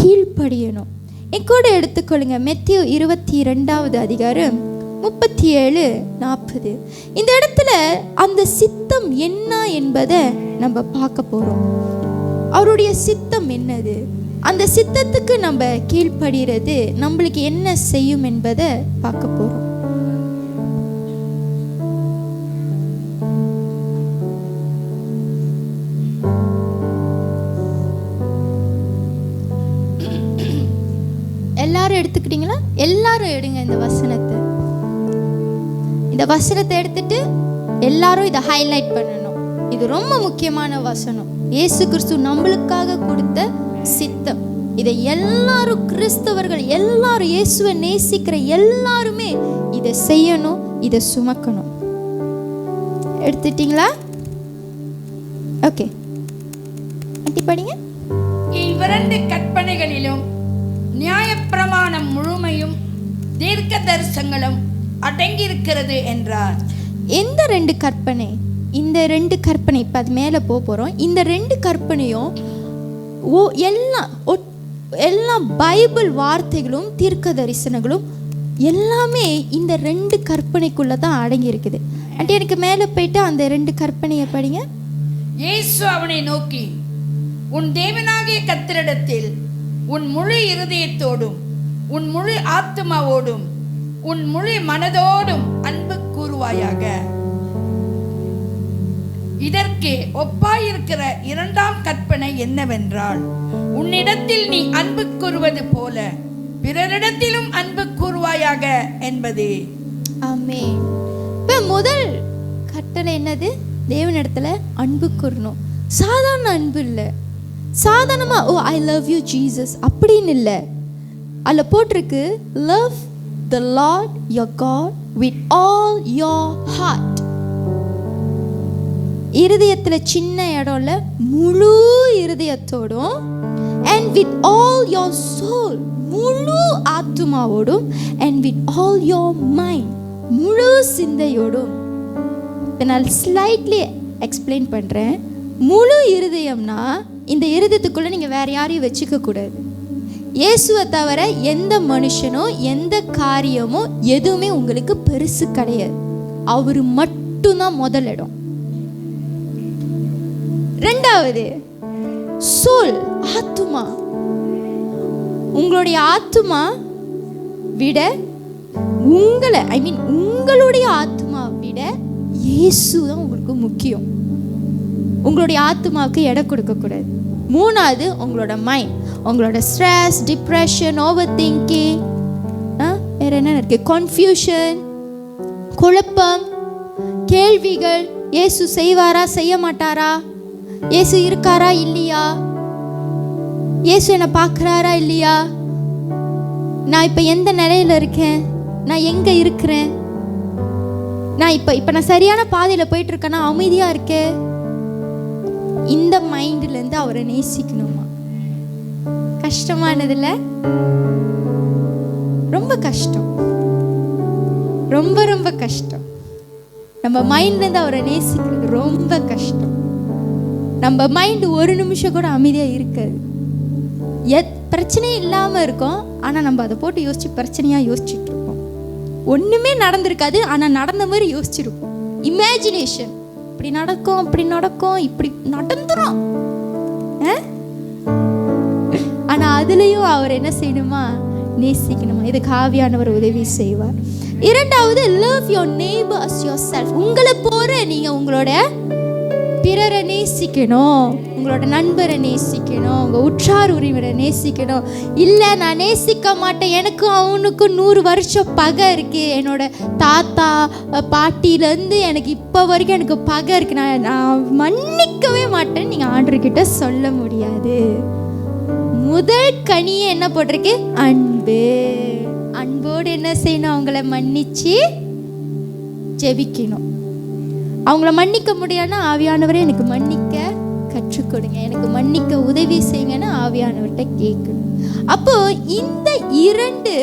B: கீழ்ப்படியணும். என் கூட எடுத்துக்கொள்ளுங்க, மத்தேயு 22 அதிகாரம் 37-40. இந்த இடத்துல அந்த சித்தம் என்ன என்பதை நம்ம பார்க்க போறோம். அவருடைய சித்தம் என்னது, அந்த சித்தத்துக்கு நம்ம கீழ்ப்படுகிறது நம்மளுக்கு என்ன செய்யும் என்பதை பார்க்க போறோம். எல்லாரும் எடுத்துக்கிட்டீங்களா? எல்லாரும் எடுங்க இந்த வசனத்தை. இந்த வசனத்தை எடுத்துட்டு எல்லாரும் இதை ஹைலைட் பண்ணணும். இது ரொம்ப முக்கியமான வசனம். இயேசு கிறிஸ்து நம்மளுக்காக கொடுத்த சித்தம். இதை எல்லாரும், கிறிஸ்தவர்கள் எல்லாரும், இயேசுவை நேசிக்கிற எல்லாருமே இதை செய்யணும், இதை சுமக்கணும். எடுத்துட்டீங்களா? ஓகே, அட்டி படிங்க.
C: இவ்விரண்டு கற்பனைகளிலும் நியாயப்பிரமாணம் முழுமையும் தீர்க்க தரிசனங்களும் அடங்கியிருக்கிறது என்றார்.
B: எந்த ரெண்டு கற்பனை? இந்த ரெண்டு கற்பனை, இப்போ அது மேலே போகிறோம். இந்த ரெண்டு கற்பனையும் எல்லாம் எல்லாம் பைபிள் வார்த்தைகளும் தீர்க்க தரிசனங்களும் எல்லாமே இந்த 2 கற்பனைக்குள்ள தான் அடங்கி இருக்குது. அண்ட் எனக்கு மேலே போயிட்டு அந்த 2 கற்பனையை படிங்க.
C: இயேசு அவனை நோக்கி, உன் தேவனாகிய கர்த்தரிடத்தில் உன் முழு இருதயத்தோடும் உன் முழு ஆத்துமாவோடும் உன் முழு மனதோடும் அன்பு கூறுவாயாக. இதற்கு ஒப்பாயிருக்கிற 2ஆம் கற்பனை என்னவென்றால், உன்னிடத்தில் நீ அன்பு கூறுவது போல பிறரிடத்திலும் அன்பு கூறுவாயாக என்பது.
B: ஆமென். இப்போ முதல் கட்டளை என்னது? தேவனிடத்துல அன்பு கூறணும். சாதாரண அன்பு இல்லை, சாதாரணமா oh I love you Jesus அப்படின்னு இல்லை. அதில் போட்டிருக்கு love the Lord your God with all your heart. இருதயத்தில் சின்ன இடம்ல முழு இருதயத்தோடும், and with all your soul முழு ஆத்துமாவோடும், and with all your mind முழு சிந்தையோடும். இப்போ நான் ஸ்லைட்லி எக்ஸ்பிளைன் பண்ணுறேன். முழு இருதயம்னா இந்த இருதயத்துக்குள்ளே நீங்கள் வேறு யாரையும் வச்சுக்க கூடாது. இயேசுவை தவிர எந்த மனுஷனோ எந்த காரியமோ எதுவுமே உங்களுக்கு பெருசு கிடையாது. அவர் மட்டும்தான் முதல் இடம். 2வது சோல், ஆத்துமா. உங்களுடைய ஆத்துமா விட உங்களுடைய ஆத்துமா விட இயேசு தான் உங்களுக்கு முக்கியம். உங்களுடைய ஆத்துமாவுக்கு எடை கொடுக்கக்கூடாது. 3வது உங்களோட மைண்ட். உங்களோட ஸ்ட்ரெஸ், டிப்ரெஷன், ஓவர் திங்கிங், வேற என்ன இருக்கு, கன்ஃபியூஷன், குழப்பம், கேள்விகள். இயேசு செய்வாரா செய்ய மாட்டாரா, இயேசு இருக்காரா இல்லையா, இயேசு என்னை பார்க்குறாரா இல்லையா, நான் இப்போ எந்த நிலையில் இருக்கேன், நான் எங்கே இருக்கிறேன், நான் இப்போ நான் சரியான பாதையில் போயிட்டு இருக்கேன்னா அமைதியாக இருக்கேன். இந்த மைண்ட்லேருந்து அவரை நேசிக்கணுமா? கஷ்டமானதில்ல? ரொம்ப கஷ்டம், ரொம்ப ரொம்ப கஷ்டம். நம்ம மைண்ட்லேருந்து அவரை நேசிக்கிறது ரொம்ப கஷ்டம். நம்ம மைண்டு ஒரு நிமிஷம் கூட அமைதியாக இருக்காது. பிரச்சனையே இல்லாமல் இருக்கும், ஆனால் நம்ம அதை போட்டு யோசிச்சு பிரச்சனையாக யோசிச்சுட்டு இருப்போம். ஒன்றுமே நடந்திருக்காது, ஆனால் நடந்த மாதிரி யோசிச்சிருப்போம். இமேஜினேஷன், இப்படி நடக்கும் அப்படி நடக்கும் இப்படி நடந்துரும். ஆனால் அதுலேயும் அவர் என்ன செய்யணுமா? நேசிக்கணுமா? இதுக்கு ஆவியானவர் உதவி செய்வார். 2வது love your neighbour as yourself. உங்களை போற நீங்கள் உங்களோட பிறரை நேசிக்கணும், உங்களோட நண்பரை நேசிக்கணும், உங்கள் உற்றார் உறவினரை நேசிக்கணும். இல்லை நான் நேசிக்க மாட்டேன், எனக்கும் அவனுக்கும் 100 வருஷம் பகை இருக்குது, என்னோட தாத்தா பாட்டிலேருந்து எனக்கு இப்போ வரைக்கும் எனக்கு பகை இருக்குது, நான் மன்னிக்கவே மாட்டேன்னு நீங்கள் ஆண்டவர்கிட்ட சொல்ல முடியாது. முதல் கனியை என்ன போட்டிருக்கு? அன்பு. அன்போடு என்ன செய்யணும்? அவங்கள மன்னிச்சு ஜெபிக்கணும். அவங்கள மன்னிக்க முடியாதுன்னா ஆவியானவரே எனக்கு மன்னிக்க கற்றுக் கொடுங்க, எனக்கு மன்னிக்க உதவி செய்யுங்கன்னு ஆவியானவர்கிட்ட கேட்கணும். அப்போ இந்த 2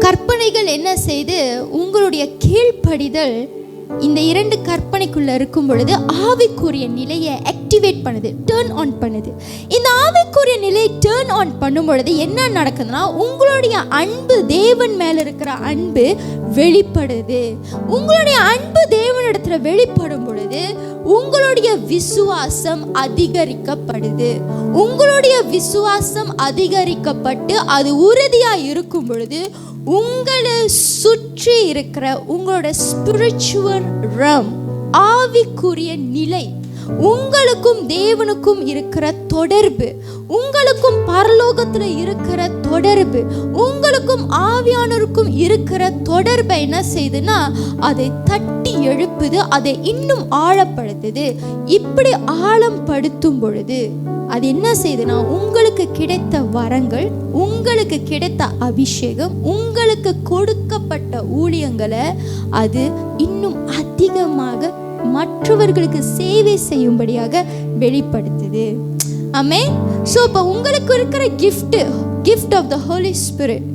B: கற்பனைகள் என்ன செய்து உங்களுடைய கீழ்ப்படிதல் இந்த 2 கற்பனைக்குள்ள இருக்கும் பொழுது ஆவிக்குரிய நிலையை ஆக்டிவேட் பண்ணுது, டர்ன் ஆன் பண்ணுது. இந்த ஆவிக்குரிய நிலையை டர்ன் ஆன் பண்ணும் பொழுது என்ன நடக்குதுன்னா, உங்களுடைய அன்பு, தேவன் மேல இருக்கிற அன்பு வெளிப்படுது. உங்களுடைய அன்பு தேவனிடத்துல வெளிப்படும் பொழுது உங்களுடைய விசுவாசம் அதிகரிக்கப்படுது. உங்களுடைய விசுவாசம் அதிகரிக்கப்பட்டு அது உறுதியா இருக்கும் பொழுது உங்களை சுற்றி இருக்கிற உங்களோட ஸ்பிரிச்சுவல் ரம், ஆவிக்குரிய நிலை, உங்களுக்கும் தேவனுக்கும் இருக்கிற தொடர்பு, உங்களுக்கும் பரலோகத்துல இருக்கிற தொடர்பு, உங்களுக்கும் ஆவியானவருக்கும் இருக்கிற தொடர்பை என்ன செய்யுதுன்னா அதை தட்டி எழுப்புது, அதை இன்னும் ஆழப்படுத்துது. இப்படி ஆழம் படுத்தும் பொழுது அது என்ன செய்யுதுன்னா உங்களுக்கு கிடைத்த வரங்கள், உங்களுக்கு கிடைத்த அபிஷேகம், உங்களுக்கு கொடுக்கப்பட்ட ஊழியங்களை அது இன்னும் அதிகமாக மற்றவர்களுக்கு சேவை செய்யும்படியாக வெளிப்படுத்துது. ஆமென். ஸோ இப்போ உங்களுக்கு இருக்கிற gift of the Holy Spirit,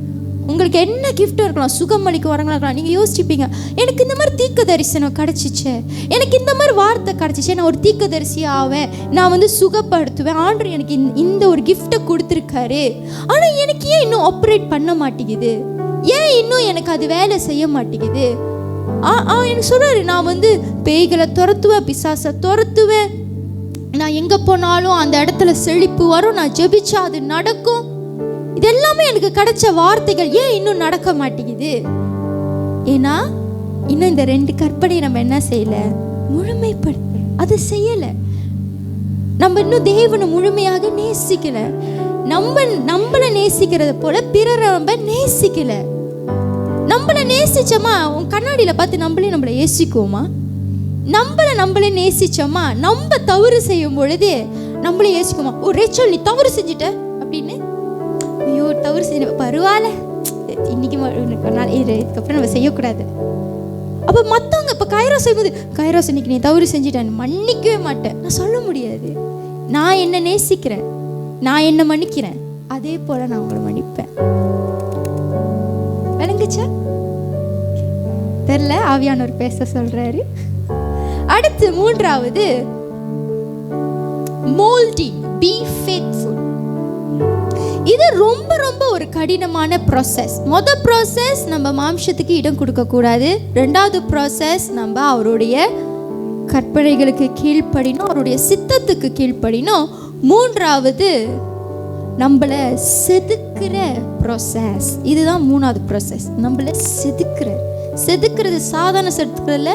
B: உங்களுக்கு என்ன கிஃப்ட் இருக்கலாம், சுகம் அளிக்க வரங்களா இருக்கலாம். நீங்கள் யோசிச்சுப்பீங்க, எனக்கு இந்த மாதிரி தீர்க்க தரிசனம் கிடச்சிச்சு, எனக்கு இந்த மாதிரி வார்த்தை கிடச்சிச்சு, நான் ஒரு தீர்க்க தரிசி ஆவேன், நான் வந்து சுகப்படுத்துவேன், ஆண்டவர் எனக்கு இந்த ஒரு கிஃப்டை கொடுத்துருக்காரு. ஆனால் எனக்கு ஏன் இன்னும் ஆப்ரேட் பண்ண மாட்டேங்குது, ஏன் இன்னும் எனக்கு அது வேலை செய்ய மாட்டேங்குது? எனக்கு சொல்றாரு, நான் வந்து பேய்களை துரத்துவேன், பிசாசை துரத்துவேன், நான் எங்கே போனாலும் அந்த இடத்துல செழிப்பு வரும், நான் ஜெபிச்சா அது நடக்கும். இது எல்லாமே எனக்கு கிடைச்ச வார்த்தைகள், ஏன் இன்னும் நடக்க மாட்டேங்குது? ஏன்னா இன்னும் இந்த 2 கற்பனை நம்ம என்ன செய்யல, முழுமைப்படுத்த அது செய்யல. நம்ம இன்னும் தேவனை முழுமையாக நேசிக்கல. நம்மளை நேசிக்கிறது போல பிறரை நம்ம நேசிக்கல. நம்மளை நேசிச்சோமா, உன் கண்ணாடியில பார்த்து நம்மளை நேசிக்குவோமா? நம்மளே நேசிச்சோமா, நம்ம தவறு செய்யும் பொழுது நம்மளே யோசிக்குமா, ஓ ரேச்சல் நீ தவறு செஞ்சுட்ட அப்படின்னு, ஐயோ தவறு செஞ்ச பரவாயில்ல, இன்னைக்கு இதுக்கப்புறம் நம்ம செய்யக்கூடாது. அப்போ மற்றவங்க இப்போ கைரோஸ் செய்யும்போது, கைரோஸ் இன்னைக்கு நீ தவறு செஞ்சுட்டேன், மன்னிக்கவே மாட்டேன் நான் சொல்ல முடியாது. நான் என்ன நேசிக்கிறேன், நான் என்ன மன்னிக்கிறேன், அதே போல நான் உங்களை மன்னிப்பேன். விளங்குச்சா? தெரியல, ஆவியானவர் பேச சொல்றாரு. அடுத்து 3வது மோல்டிங், பி ஃபேத்ஃபுல். இது ரொம்ப ரொம்ப ஒரு கடினமான ப்ராசஸ். முதல் ப்ராசஸ், நம்ம மாம்சத்துக்கு இடம் கொடுக்க கூடாது. 2வது ப்ராசஸ், நம்ம அவருடைய கற்பனைகளுக்கு கீழ்ப்படினோம், அவருடைய சித்தத்துக்கு கீழ்ப்படினோம். 3வது நம்மளை செதுக்கிற ப்ராசஸ். இதுதான் 3வது ப்ராசஸ், நம்மளை செதுக்கிறது. சாதாரண செதுக்கிறதுல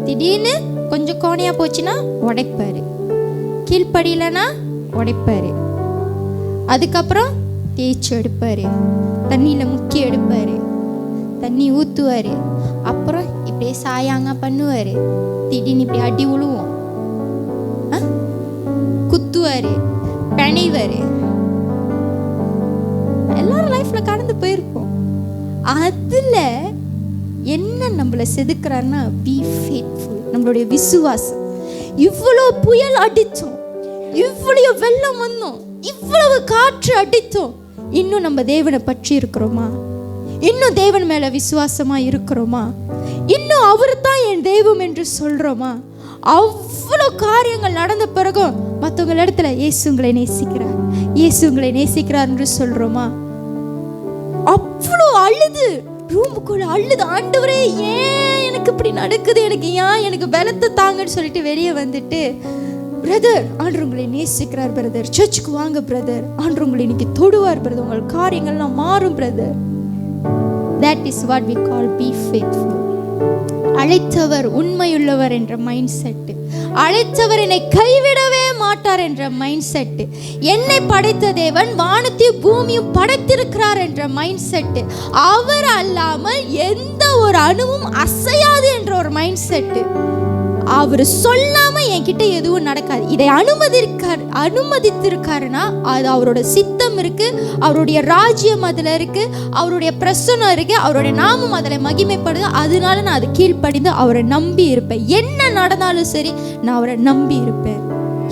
B: திடீர்னு கொஞ்சம் கோணையா போச்சுன்னா உடைப்பாரு, கீழ்ப்படியலன்னா உடைப்பாரு, அதுக்கப்புறம் தேய்ச்சி எடுப்பாரு, தண்ணியில முக்கி எடுப்பாரு, தண்ணி ஊத்துவாரு, அப்புறம் இப்படியே சாயாங்க பண்ணுவாரு, திடீர்னு இப்படி அடி விழுவோம், குத்துவாரு, பிணைவாரு. எல்லாரும் லைஃப்ல கடந்து போயிருப்போம். அதுல என்ன நம்மளை செதுக்குறாருன்னா, பி ஃபேத்ஃபுல், நம்மளுடைய விசுவாசம். இவ்வளோ புயல் அடித்தோம், இவ்வளோ வெள்ளம் வந்தோம், இவ்வளவு காற்று அடித்தோம், இன்னும் நம்ம தேவனை பற்றி இருக்கிறோமா? இன்னும் தேவன் மேல விசுவாசமா இருக்கிறோமா? இன்னும் அவர் தான் என் தெய்வம் என்று சொல்றோமா? அவ்வளோ காரியங்கள் நடந்த பிறகும் மற்றவங்க இடத்துல இயேசு உங்களை நேசிக்கிறார், இயேசு உங்களை நேசிக்கிறார் என்று சொல்றோமா? அவ்வளோ அழுது ரூமுக்குள்ள அழுது, ஆண்டவரே ஏன் எனக்கு இப்படி நடக்குது, எனக்கு பலத்தை தாங்கன்னு சொல்லிட்டு வெளியே வந்துட்டு, பிரதர் ஆண்டவர் உங்களை நேசிக்கிறார் பிரதர், சர்ச்சுக்கு வாங்க பிரதர், ஆண்டவர் உங்களை இன்னைக்கு தொடுவார் பிரதர், உங்கள் காரியங்கள்லாம் மாறும் brother. That is what we call be faithful. அழைத்தவர் உண்மையுள்ளவர் என்ற மைண்ட் செட், அழைத்தவர் என்னை கைவிடவே மாட்டார் என்ற மைண்ட் செட், என்னை படைத்த தேவன் வானத்தையும் பூமியும் படைத்திருக்கிறார் என்ற மைண்ட் செட், அவர் அல்லாமல் எந்த ஒரு அணுவும் அசையாது என்ற ஒரு மைண்ட் செட். அவர் சொல்லாம என்கிட்ட எதுவும் நடக்காது. இதை அனுமதித்திருக்காருன்னா அது அவரோட சித்தம் இருக்கு, அவருடைய ராஜ்யம் அதுல இருக்கு, அவருடைய பிரசன்னம் இருக்கு, அவருடைய நாமம் அதுல மகிமைப்படுது. அதனால நான் அது கீழ்ப்படிந்து அவரை நம்பி இருப்பேன். என்ன நடந்தாலும் சரி நான் அவரை நம்பி இருப்பேன்.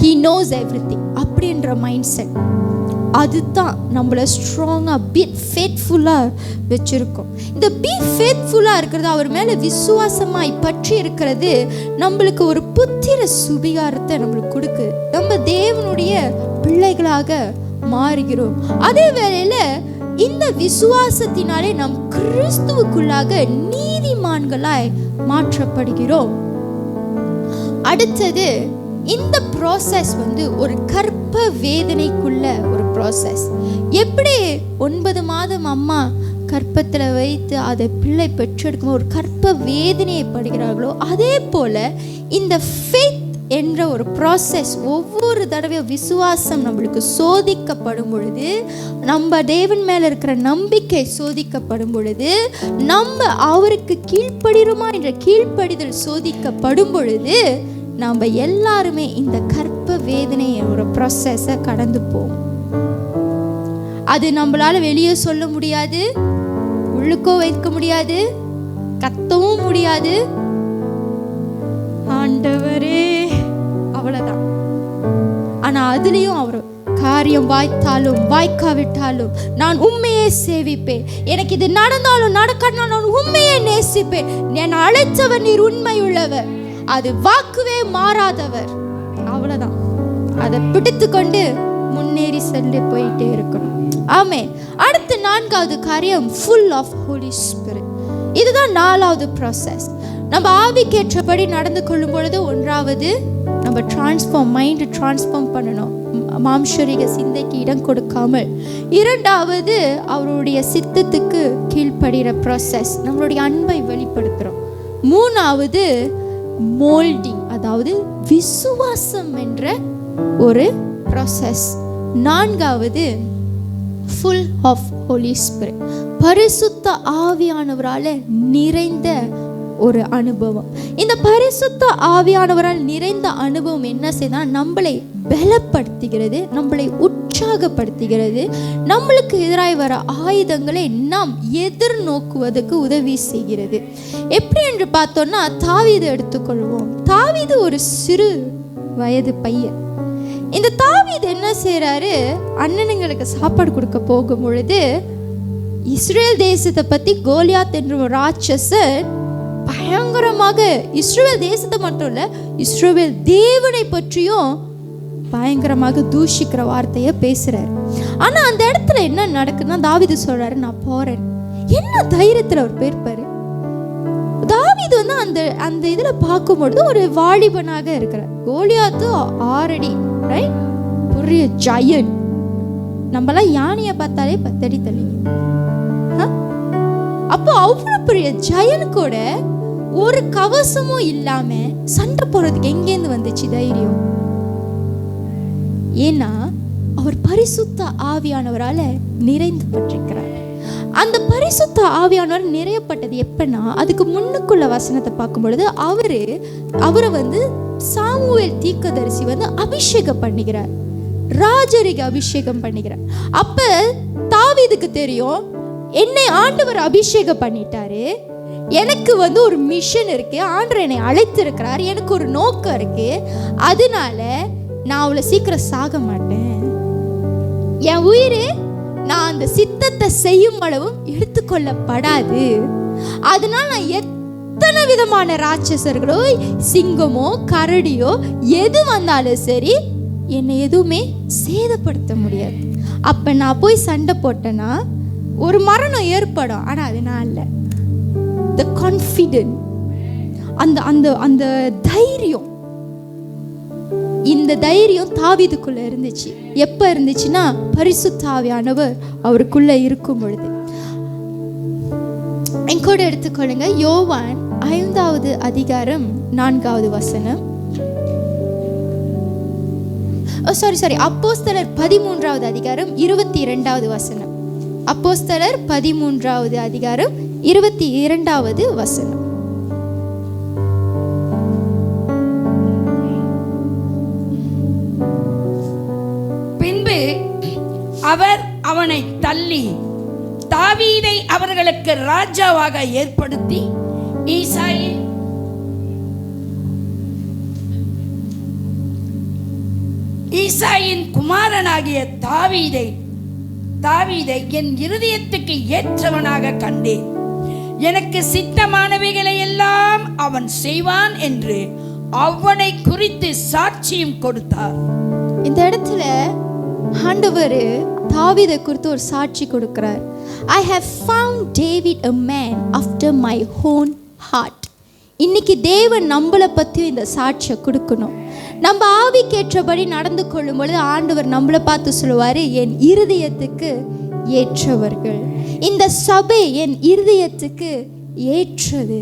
B: He knows everything அப்படின்ற மைண்ட் செட், அதுதான் நம்மளை ஸ்ட்ராங்காக பி ஃபேத்ஃபுல்லாக வச்சுருக்கோம். இந்த பி ஃபேத்ஃபுல்லாக இருக்கிறது, அவர் மேலே விசுவாசமாய் பற்றி இருக்கிறது நம்மளுக்கு ஒரு புத்திர சுபிகாரத்தை நம்மளுக்கு கொடுக்கு. நம்ம தேவனுடைய பிள்ளைகளாக மாறுகிறோம். அதே வேளையில் இந்த விசுவாசத்தினாலே நாம் கிறிஸ்துவுக்குள்ளாக நீதிமான்களாய் மாற்றப்படுகிறோம். அடுத்தது, இந்த ப்ராசஸ் ஒரு கற்ப வேதனைக்குள்ள ஒரு ப்ராசஸ். எப்படி 9 மாதம் அம்மா கற்பத்தில் வைத்து அதை பிள்ளை பெற்றெடுக்கும் ஒரு கற்ப வேதனையை படுகிறார்களோ, அதே போல இந்த ஃபேத் என்ற ஒரு ப்ராசஸ் ஒவ்வொரு தடவையும் விசுவாசம் நம்மளுக்கு சோதிக்கப்படும் பொழுது, நம்ம தேவன் மேலே இருக்கிற நம்பிக்கை சோதிக்கப்படும் பொழுது, நம்ம அவருக்கு கீழ்ப்படுகிறோமா என்ற கீழ்ப்படிதல் சோதிக்கப்படும் பொழுது, நாம் எல்லாருமே இந்த கற்ப வேதனையை ஒரு ப்ராசஸை கடந்து போவோம். அது நம்மளால வெளியே சொல்ல முடியாது, உள்ளுக்கோ வைக்க முடியாது, கத்தவும் முடியாது. ஆண்டவரே அவ்வளவுதான். ஆனா அதுலயும் அவர் காரியம் வாய்த்தாலும் வாய்க்காவிட்டாலும் நான் உண்மையே சேவிப்பேன். எனக்கு இது நடந்தாலும் நடக்காட்டாலும் நான் உண்மையை நேசிப்பேன். என் அழைத்தவர் நீர் உண்மையுள்ளவர், அது வாக்குவே மாறாதவர். அவ்வளவுதான். அதை பிடித்து கொண்டு முன்னேறி சென்று போயிட்டே இருக்கணும். ஆமென். அடுத்து 4வது காரியம் ஃபுல் ஆஃப் ஹோலி ஸ்பிரிட். இதுதான் 4வது ப்ராசஸ். நம்ம ஆவிக்கேற்றபடி நடந்து கொள்ளும் பொழுது 1வது நம்ம மைண்ட் டிரான்ஸ்ஃபார்ம் பண்ணணும், மாம்சரிக சிந்தைக்கு இடம் கொடுக்காமல். 2வது அவருடைய சித்தத்துக்கு கீழ்ப்படுகிற ப்ராசஸ், நம்மளுடைய அன்பை வெளிப்படுத்துகிறோம். 3வது மோல்டிங், அதாவது விசுவாசம் என்ற ஒரு ப்ராசஸ். 4வது ஃபுல் ஆஃப் ஹோலி ஸ்பிரிட், பரிசுத்த ஆவியானவரால் நிறைந்த ஒரு அனுபவம். இந்த பரிசுத்த ஆவியானவரால் நிறைந்த அனுபவம் என்ன செய்தா, நம்மளை பலப்படுத்துகிறது, நம்மளை உற்சாகப்படுத்துகிறது, நம்மளுக்கு எதிராய் வர ஆயுதங்களை நாம் எதிர்நோக்குவதற்கு உதவி செய்கிறது. எப்படி என்று பார்த்தோம்னா, தாவீது எடுத்துக்கொள்வோம். தாவீது ஒரு சிறு வயது பையன். இந்த தாவீது என்ன செய்யறாரு, அண்ணனுங்களுக்கு சாப்பாடு கொடுக்க போகும் பொழுது இஸ்ரேல் தேசத்தை பத்தி கோலியாத் என்ற ஒரு ராட்சசன் பயங்கரமாக, இஸ்ரேல் தேசத்தை மட்டும் இல்ல, இஸ்ரேல் தேவனை பற்றியும் பயங்கரமாக தூஷிக்கிற வார்த்தையை பேசுறாரு. ஆனா அந்த இடத்துல என்ன நடக்குதுன்னா, தாவீது சொல்றாரு நான் போறேன். என்ன தைரியத்துல அவர் பேர்ப்பாரு. தாவீது அந்த அந்த இதுல பார்க்கும்பொழுது ஒரு வாலிபனாக இருக்கிறார். கோலியாத்து 6 அடி, ரைட், பெரிய ஜயன். நம்மளாம் யானையை பார்த்தாலே 10 அடி தள்ளி. அப்போ அவ்வளவு பெரிய ஜயன் கூட ஒரு கவசமும் இல்லாம சண்டை போறதுக்கு எங்கேருந்து வந்துச்சு தைரியம்? ஏன்னா அவர் பரிசுத்த ஆவியானவரால நிறைந்து பட்டிருக்கிறார். அந்த பரிசுத்த ஆவியானவர் நிறையப்பட்டது எப்பன்னா, அதுக்கு முன்னுக்குள்ள வசனத்தை பார்க்கும் பொழுது அவரை சாமுவேல் தீர்க்கதரிசி அபிஷேகம் பண்ணுகிறார், ராஜரிக அபிஷேகம் பண்ணுகிறார். அப்ப தாவீதுக்கு தெரியும், என்னை ஆண்டவர் அபிஷேகம் பண்ணிட்டாரு, எனக்கு ஒரு மிஷன் இருக்கு, ஆண்டவர் என்னை அழைத்திருக்கிறார், எனக்கு ஒரு நோக்கம் இருக்கு, அதனால நான் அவ்வளோ சீக்கிரம் சாக மாட்டேன். என் உயிர் நான் அந்த சித்தத்தை செய்யும் அளவும் எடுத்துக்கொள்ளப்படாது. அதனால நான் எத்தனை விதமான ராட்சசர்களோ சிங்கமோ கரடியோ எது வந்தாலும் சரி என்னை எதுவுமே சேதப்படுத்த முடியாது. அப்ப நான் போய் சண்டை போட்டேன்னா ஒரு மரணம் ஏற்படும், ஆனா அது நான் இல்லை. The confident, அந்த தைரியம், இந்த தைரியம் தாவீதுக்குள்ள இருந்துச்சு. எப்ப இருந்துச்சுன்னா, பரிசுத்த ஆவியானவர் அவருக்குள்ள இருக்கும் பொழுது. என் கூட எடுத்துக்கொள்ளுங்க, யோவான் 5வது அதிகாரம் 4வது வசனம். அப்போஸ்தலர் 13வது அதிகாரம் 22வது வசனம். அப்போஸ்தலர் 13வது அதிகாரம் 22வது வசனம்.
C: பின்பு அவர் அவனை தள்ளி தாவீதை அவர்களுக்கு ராஜாவாக ஏற்படுத்தி ஈசாயின் குமாரனாகிய தாவீதை என் இருதயத்துக்கு ஏற்றவனாக கண்டேன், எனக்கு சித்தமானவைகளை எல்லாம் அவன் செய்வான் என்று அவனை குறித்து சாட்சியும் கொடுத்தார்.
B: இந்த இடத்துல ஆண்டவர் தாவீதை குறித்து ஒரு சாட்சி கொடுக்கிறார். I have found David a man after my own heart. இன்னைக்கு தேவன் நம்மளை பற்றியும் இந்த சாட்சியை கொடுக்கணும். நம்ம ஆவிக்கேற்றபடி நடந்து கொள்ளும் பொழுது ஆண்டவர் நம்மளை பார்த்து சொல்லுவார், என் இருதயத்துக்கு ஏற்றவர்கள். இந்த சபை என் இருதயத்துக்கு ஏற்றது.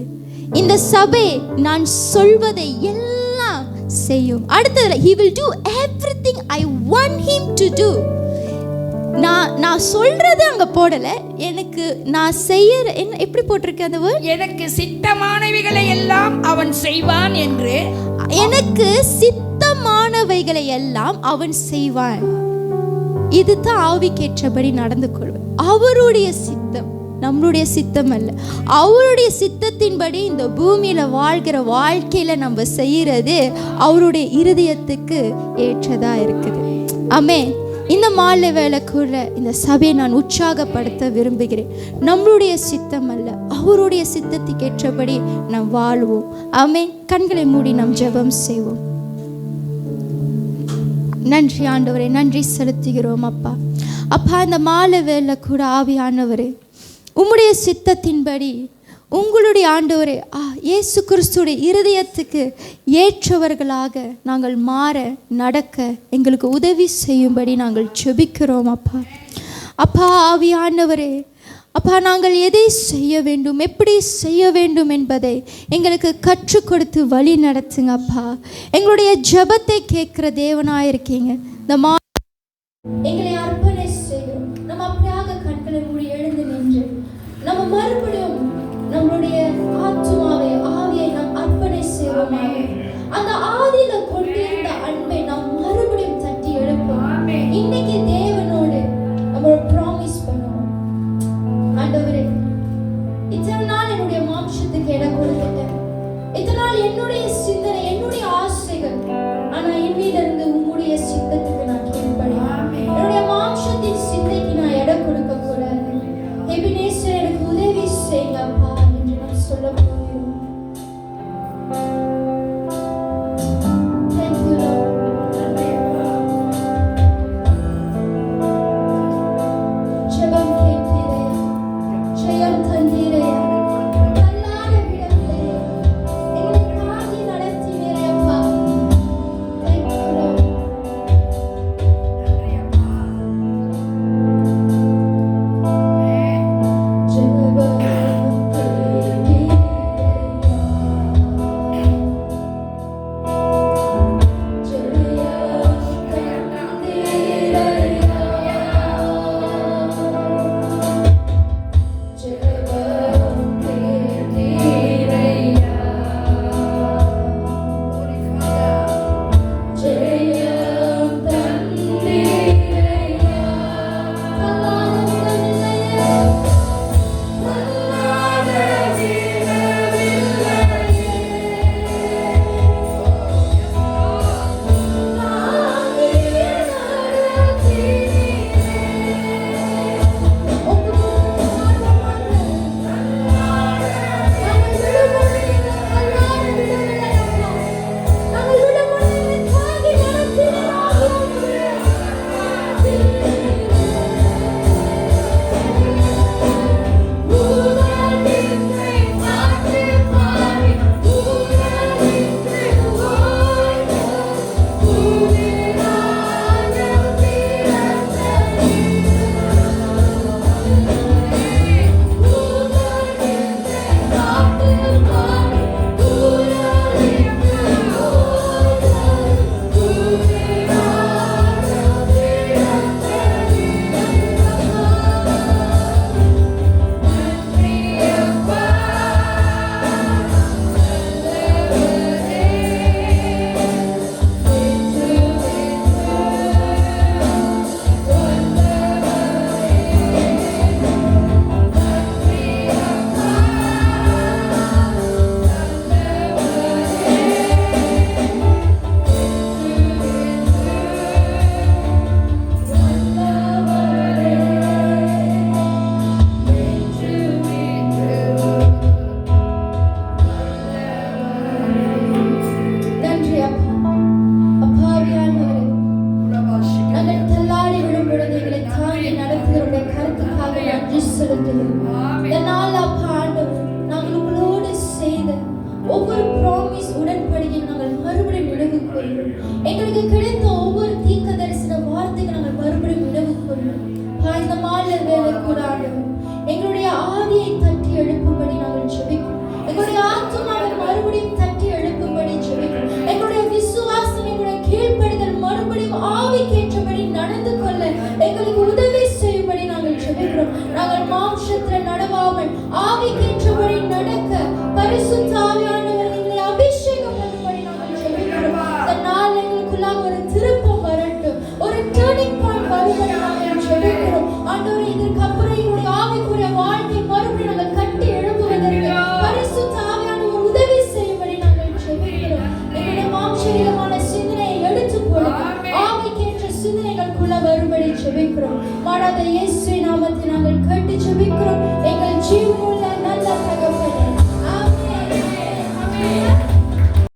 B: இந்த சபை நான் சொல்வதை எல்லாம் செய்யும். அடுத்தது, he will do everything I want him to do. நான் சொல்றது அங்க போடல, எனக்கு நான் செய்யற என்ன எப்படி போட்டிருக்கேன் அந்த வேர்ட்,
C: எனக்கு சித்தமானவைகளை எல்லாம் அவன் செய்வான் என்று.
B: எனக்கு சித்தமானவைகளை எல்லாம் அவன் செய்வான். இதுதான் ஆவிக்கேற்றபடி நடந்து கொள்வது. அவருடைய சித்தம், நம்மளுடைய சித்தம் அல்ல. அவருடைய சித்தத்தின்படி இந்த பூமியில வாழ்கிற வாழ்க்கையில நம்ம செய்யறது அவருடைய இருதயத்துக்கு ஏற்றதா இருக்குது. ஆமென். இந்த மாலை வேளை கூட இந்த சபையை நான் உற்சாகப்படுத்த விரும்புகிறேன். நம்மளுடைய சித்தம் அல்ல, அவருடைய சித்தத்துக்கு ஏற்றபடி நாம் வாழ்வோம். ஆமென். கண்களை மூடி நாம் ஜெபம் செய்வோம். நன்றி ஆண்டவரே, நன்றி செலுத்துகிறோம் அப்பா. அப்பா, இந்த மாலை வேளை கூட ஆவியானவரே, உம்முடைய சித்தத்தின்படி உங்களுடைய ஆண்டவரே இயேசு கிறிஸ்துடைய இருதயத்துக்கு ஏற்றவர்களாக நாங்கள் மாற நடக்க எங்களுக்கு உதவி செய்யும்படி நாங்கள் ஜெபிக்கிறோம் அப்பா. அப்பா ஆவியானவரே, அப்பா நாங்கள் எதை செய்ய வேண்டும், எப்படி செய்ய வேண்டும் என்பதை எங்களுக்கு கற்றுக் கொடுத்து வழி நடத்துங்க அப்பா. எங்களுடைய ஜெபத்தை கேட்கிற தேவனாயிருக்கீங்க. இந்த எங்களை அர்ப்பணை செய்கிறோம். நம்ம அப்படியாக கண்களை மூடி எழுந்து நின்று நம்ம மறுபடியும் நம்மளுடைய ஆத்துமாவை ஆவியை நாம் அர்ப்பணை செய்வோமாக. அந்த ஆதியில கொண்டிருந்த அன்பை நாம் மறுபடியும் தட்டி எழுப்போம். இன்னைக்கு தேவனோடு நம்ம ப்ராமிஸ் பண்ணுவோம். ஆண்டவரே, இத்தனை நாள் என்னுடைய மாம்சத்துக்கு இடம் கொடுத்துட்டேன், இத்தனை நாள் என்னுடைய சிந்தனை என்னுடைய ஆசைகள், ஆனா இன்னிலிருந்து உம்முடைய சித்தத்துக்கு நான் கீழ்ப்படிவேன். என்னுடைய மாம்சத்தின் சிந்தைக்கு நான் இடம் கொடுக்க கூடாது. எபினேசர் எனக்கு உதவி செய்யுங்க அப்பா என்று நான் சொல்ல போகிறோம். எங்களுக்கு கிடைத்த ஒவ்வொரு தீர்க்க தரிசன வார்த்தைக்கு நாங்கள் மறுபடியும் நினைவு கொள்ளும். இந்த மாலை வேலை கூட எங்களுடைய ஆவியை தட்டி எழுப்பும்படி நாங்கள் ஜெபிக்கிறோம். எங்களுடைய ஆத்துமாவை மறுபடியும் தட்டி எழுப்பும்படி ஜெபிக்கிறோம். எங்களுடைய விசுவாசம், எங்களுடைய கீழ்ப்படிதல் மறுபடியும் ஆவிக்கேற்றபடி நடந்து கொள்ள எங்களுக்கு உதவி செய்யும்படி நாங்கள் ஜெபிக்கிறோம். நாங்கள் மாம்சத்தில் நடவாமல் ஆவிக்கேற்றபடி நடக்க பரிசுத்த ஆவியானவர் எங்களை அபிஷேகம் பண்ணும்படி நாங்கள் ஜெபிக்கிறோம். இந்த நாள் எங்களுக்குள்ளாக ஒரு திருப்பம் வரட்டும், ஒரு டர்னிங் பாயிண்ட் வரும்படி நாங்கள் ஜெபிக்கிறோம். ஆண்டவரே, இதற்கு அப்புறம் எங்களுடைய ஆவிக்குரிய வாழ்க்கை மறுபடியும் நாங்கள் கட்டி எழுப்புவதற்கு பரிசுத்த ஆவியானவர் உதவி செய்யும்படி நாங்கள் ஜெபிக்கிறோம். எங்களுடைய மாம்சீகமான சிந்தனையை எடுத்து போடுங்க, ஆவிக்கேற்ற
A: சிந்தனைகளுக்குள்ள வரும்படி ஜெபிக்கிறோம். மாறாத இயேசுவின் நாமத்தை நாங்கள் கேட்டு ஜெபிக்கிறோம்.